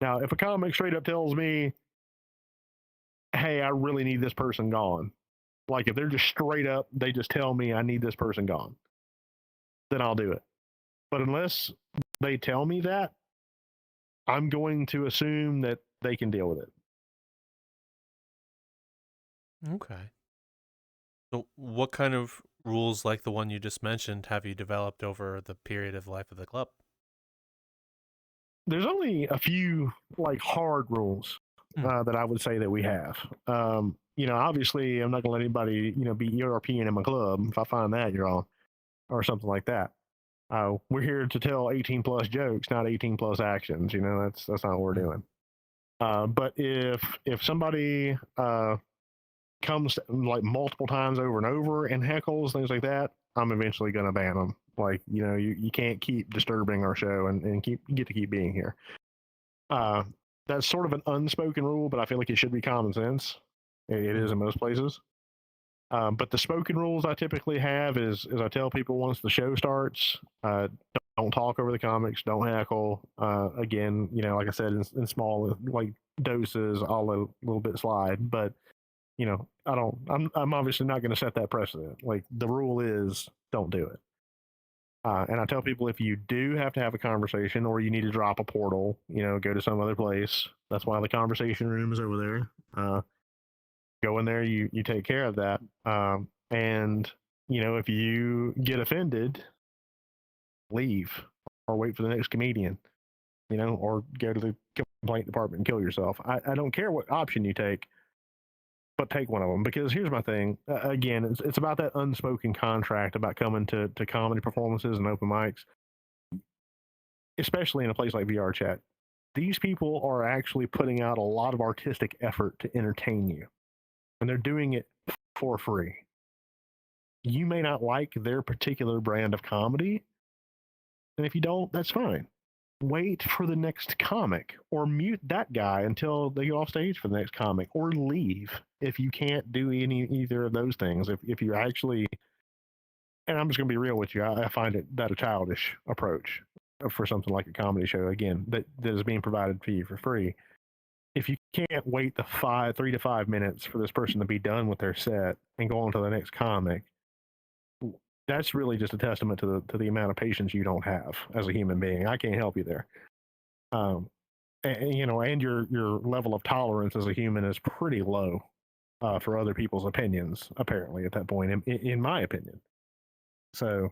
Speaker 1: Now, if a comic straight up tells me, hey, I really need this person gone, like if they're just straight up, they just tell me I need this person gone, then I'll do it. But unless they tell me that, I'm going to assume that they can deal with it.
Speaker 3: Okay. So what kind of rules like the one you just mentioned have you developed over the period of life of the club?
Speaker 1: There's only a few like hard rules that I would say that we have. Obviously, I'm not going to let anybody, be European in my club. If I find that, you're on, or something like that. We're here to tell 18 plus jokes, not 18 plus actions. That's not what we're doing. But if somebody comes like multiple times over and over and heckles, things like that, I'm eventually going to ban them. Like, you can't keep disturbing our show and get to keep being here. That's sort of an unspoken rule, but I feel like it should be common sense. It is in most places. But the spoken rules I typically have is I tell people once the show starts, don't talk over the comics, don't heckle. Again, like I said, in small like doses, I'll let a little bit slide. But I'm obviously not going to set that precedent. Like, the rule is don't do it. And I tell people, if you do have to have a conversation or you need to drop a portal, go to some other place. That's why the conversation room is over there. Go in there, you take care of that. And, if you get offended, leave or wait for the next comedian, or go to the complaint department and kill yourself. I don't care what option you take, but take one of them, because here's my thing. Again, it's about that unspoken contract about coming to comedy performances and open mics, especially in a place like VRChat. These people are actually putting out a lot of artistic effort to entertain you, and they're doing it for free. You may not like their particular brand of comedy, and if you don't, that's fine. Wait for the next comic, or mute that guy until they go off stage for the next comic, or leave if you can't do either of those things. If you're actually, and I'm just going to be real with you, I find that a childish approach for something like a comedy show, again, that is being provided for you for free. If you can't wait the 3 to 5 minutes for this person to be done with their set and go on to the next comic, that's really just a testament to the amount of patience you don't have as a human being. I can't help you there. And your level of tolerance as a human is pretty low for other people's opinions, apparently, at that point, in my opinion. So,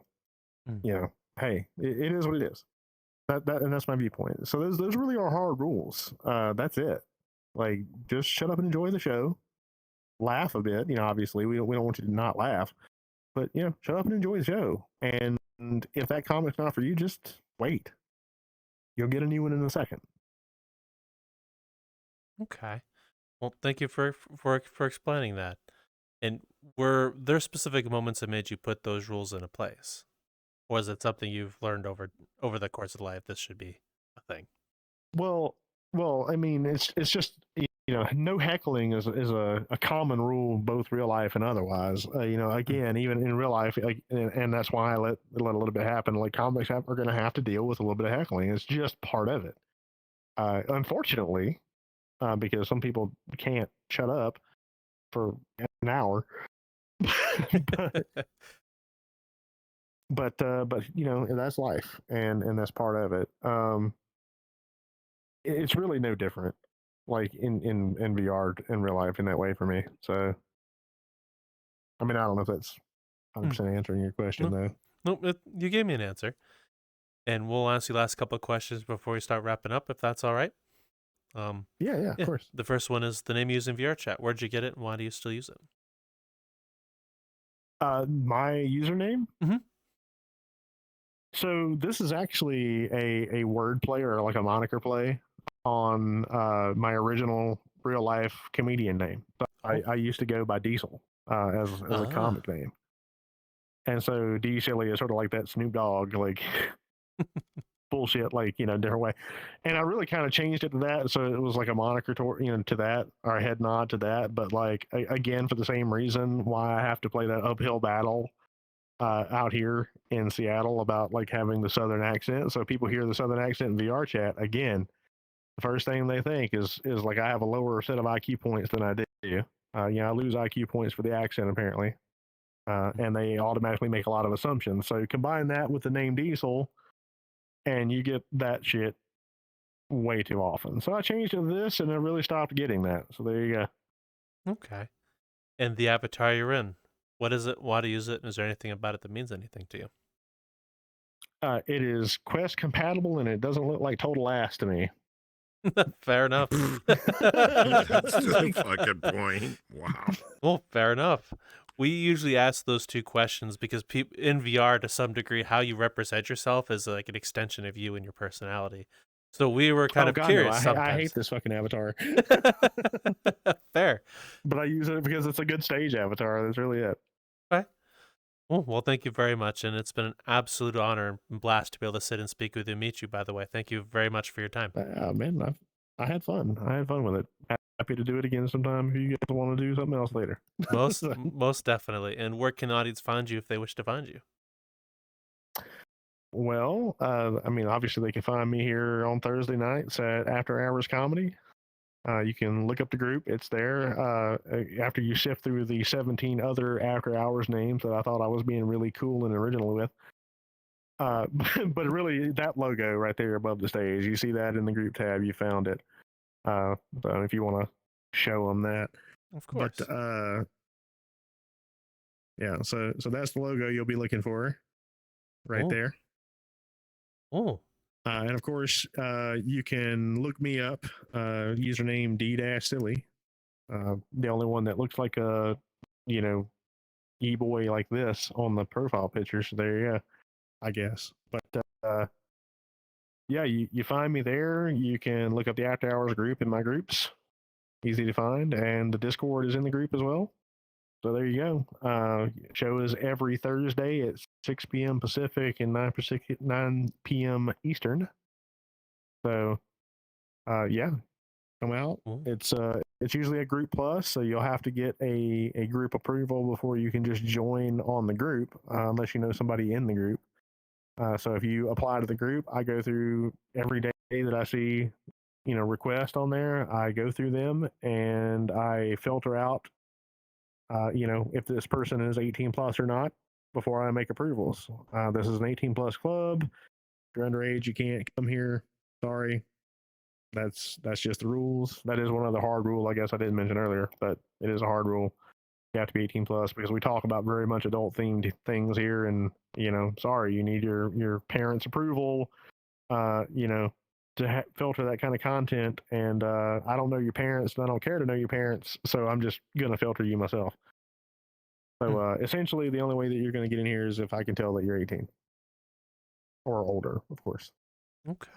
Speaker 1: hey, it is what it is. And that's my viewpoint. So those really are hard rules. That's it. Like, just shut up and enjoy the show. Laugh a bit. Obviously, we don't want you to not laugh. But, shut up and enjoy the show. And if that comic's not for you, just wait. You'll get a new one in a second.
Speaker 3: Okay. Well, thank you for explaining that. And were there specific moments that made you put those rules into place? Or is it something you've learned over the course of life? This should be a thing.
Speaker 1: Well, I mean, it's just, no heckling is a common rule, both real life and otherwise. Again, even in real life, and that's why I let a little bit happen. Like, comics are going to have to deal with a little bit of heckling. It's just part of it. Unfortunately, because some people can't shut up for an hour. but that's life, and that's part of it. It's really no different, like in VR in real life in that way for me. So, I mean, I don't know if that's 100% answering your question, though.
Speaker 3: Nope, you gave me an answer. And we'll ask you last couple of questions before we start wrapping up, if that's all right.
Speaker 1: Yeah, of course.
Speaker 3: The first one is the name you use in VRChat. Where'd you get it, and why do you still use it?
Speaker 1: My username.
Speaker 3: Mhm.
Speaker 1: So this is actually a word play or like a moniker play on my original real life comedian name. So I used to go by Diesel as a comic name, and so D Silly is sort of like that Snoop Dogg like bullshit, like different way. And I really kind of changed it to that, so it was like a moniker to that, or a head nod to that. But like again, for the same reason why I have to play that uphill battle out here in Seattle about like having the Southern accent. So people hear the Southern accent in VRChat again. The first thing they think is like I have a lower set of IQ points than I do. I lose IQ points for the accent apparently, and they automatically make a lot of assumptions. So combine that with the name Diesel, and you get that shit way too often. So I changed to this, and I really stopped getting that. So there you go.
Speaker 3: Okay. And the avatar you're in, what is it? Why do you use it? And is there anything about it that means anything to you?
Speaker 1: It is Quest compatible, and it doesn't look like total ass to me.
Speaker 3: Fair enough.
Speaker 2: That's the fucking point. Wow.
Speaker 3: Well, fair enough. We usually ask those two questions because people in VR, to some degree, how you represent yourself is like an extension of you and your personality. So we were kind of
Speaker 1: God,
Speaker 3: curious.
Speaker 1: no, I hate this fucking avatar.
Speaker 3: Fair.
Speaker 1: But I use it because it's a good stage avatar. That's really it.
Speaker 3: Okay. Well, thank you very much, and it's been an absolute honor and blast to be able to sit and speak with you and meet you. By the way, thank you very much for your time.
Speaker 1: Man, I had fun. I had fun with it. Happy to do it again sometime if you guys want to do something else later.
Speaker 3: Most definitely. And where can audience find you if they wish to find you?
Speaker 1: Well, obviously they can find me here on Thursday nights at After Hours Comedy. You can look up the group; it's there. After you sift through the 17 other After Hours names that I thought I was being really cool and original with. But really, that logo right there above the stage, you see that in the group tab. You found it. So if you want to show them that,
Speaker 3: of course.
Speaker 1: But yeah, so that's the logo you'll be looking for, right there.
Speaker 3: Oh.
Speaker 1: And of course, you can look me up, username D-Silly. The only one that looks like a, e-boy like this on the profile picture. So there you go, I guess. But yeah, you find me there. You can look up the After Hours group in my groups. Easy to find. And the Discord is in the group as well. So there you go. Show is every Thursday at 6 p.m. Pacific and 9 p.m. Eastern. So, yeah, come out. It's usually a group plus, so you'll have to get a group approval before you can just join on the group, unless you know somebody in the group. So if you apply to the group, I go through every day that I see, request on there. I go through them and I filter out if this person is 18 plus or not before I make approvals. This is an 18 plus club. If you're underage, you can't come here. Sorry. That's just the rules. That is one of the hard rule, I guess I didn't mention earlier, but it is a hard rule. You have to be 18 plus because we talk about very much adult themed things here, and sorry, you need your parents' approval, to filter that kind of content. And I don't know your parents, and I don't care to know your parents, so I'm just gonna filter you myself. So essentially, the only way that you're going to get in here is if I can tell that you're 18 or older, of course.
Speaker 3: Okay.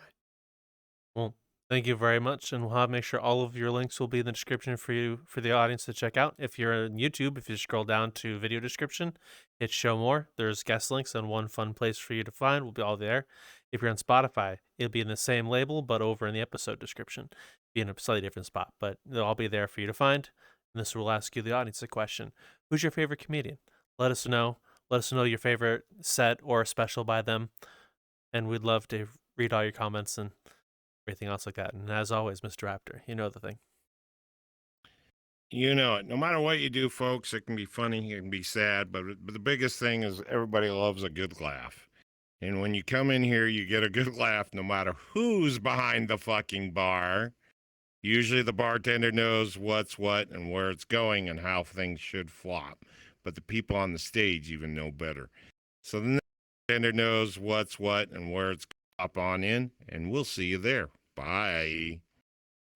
Speaker 3: Well, thank you very much, and we'll make sure all of your links will be in the description for you, for the audience to check out. If you're on YouTube, if you scroll down to video description, hit show more. There's guest links and one fun place for you to find will be all there. If you're on Spotify, it'll be in the same label, but over in the episode description. Be in a slightly different spot, but they'll all be there for you to find. And this will ask you, the audience, a question. Who's your favorite comedian? Let us know. Let us know your favorite set or special by them. And we'd love to read all your comments and everything else like that. And as always, Mr. Raptor, you know the thing.
Speaker 2: You know it. No matter what you do, folks, it can be funny, it can be sad, but the biggest thing is everybody loves a good laugh. And when you come in here, you get a good laugh no matter who's behind the fucking bar. Usually the bartender knows what's what and where it's going and how things should flop. But the people on the stage even know better. So the Bartender knows what's what and where it's up on in, and we'll see you there. Bye.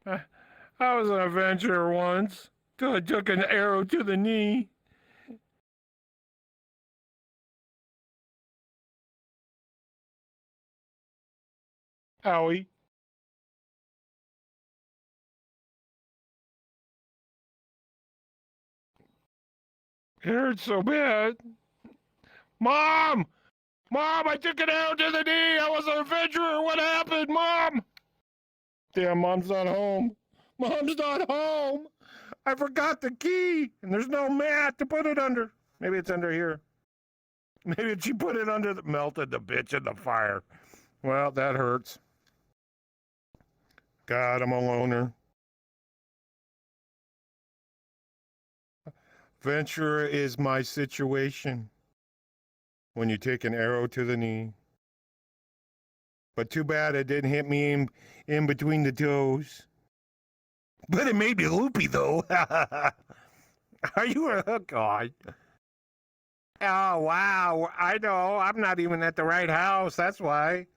Speaker 2: I was an adventurer once till I took an arrow to the knee. Howie. It hurts so bad. Mom! Mom, I took it out to the knee. I was an adventurer. What happened, Mom? Damn, Mom's not home. Mom's not home. I forgot the key, and there's no mat to put it under. Maybe it's under here. Maybe she put it under melted the bitch in the fire. Well, that hurts. God, I'm a loner. Ventura is my situation. When you take an arrow to the knee. But too bad it didn't hit me in between the toes. But it made me loopy, though. Are you a god? Oh, wow. I know. I'm not even at the right house. That's why.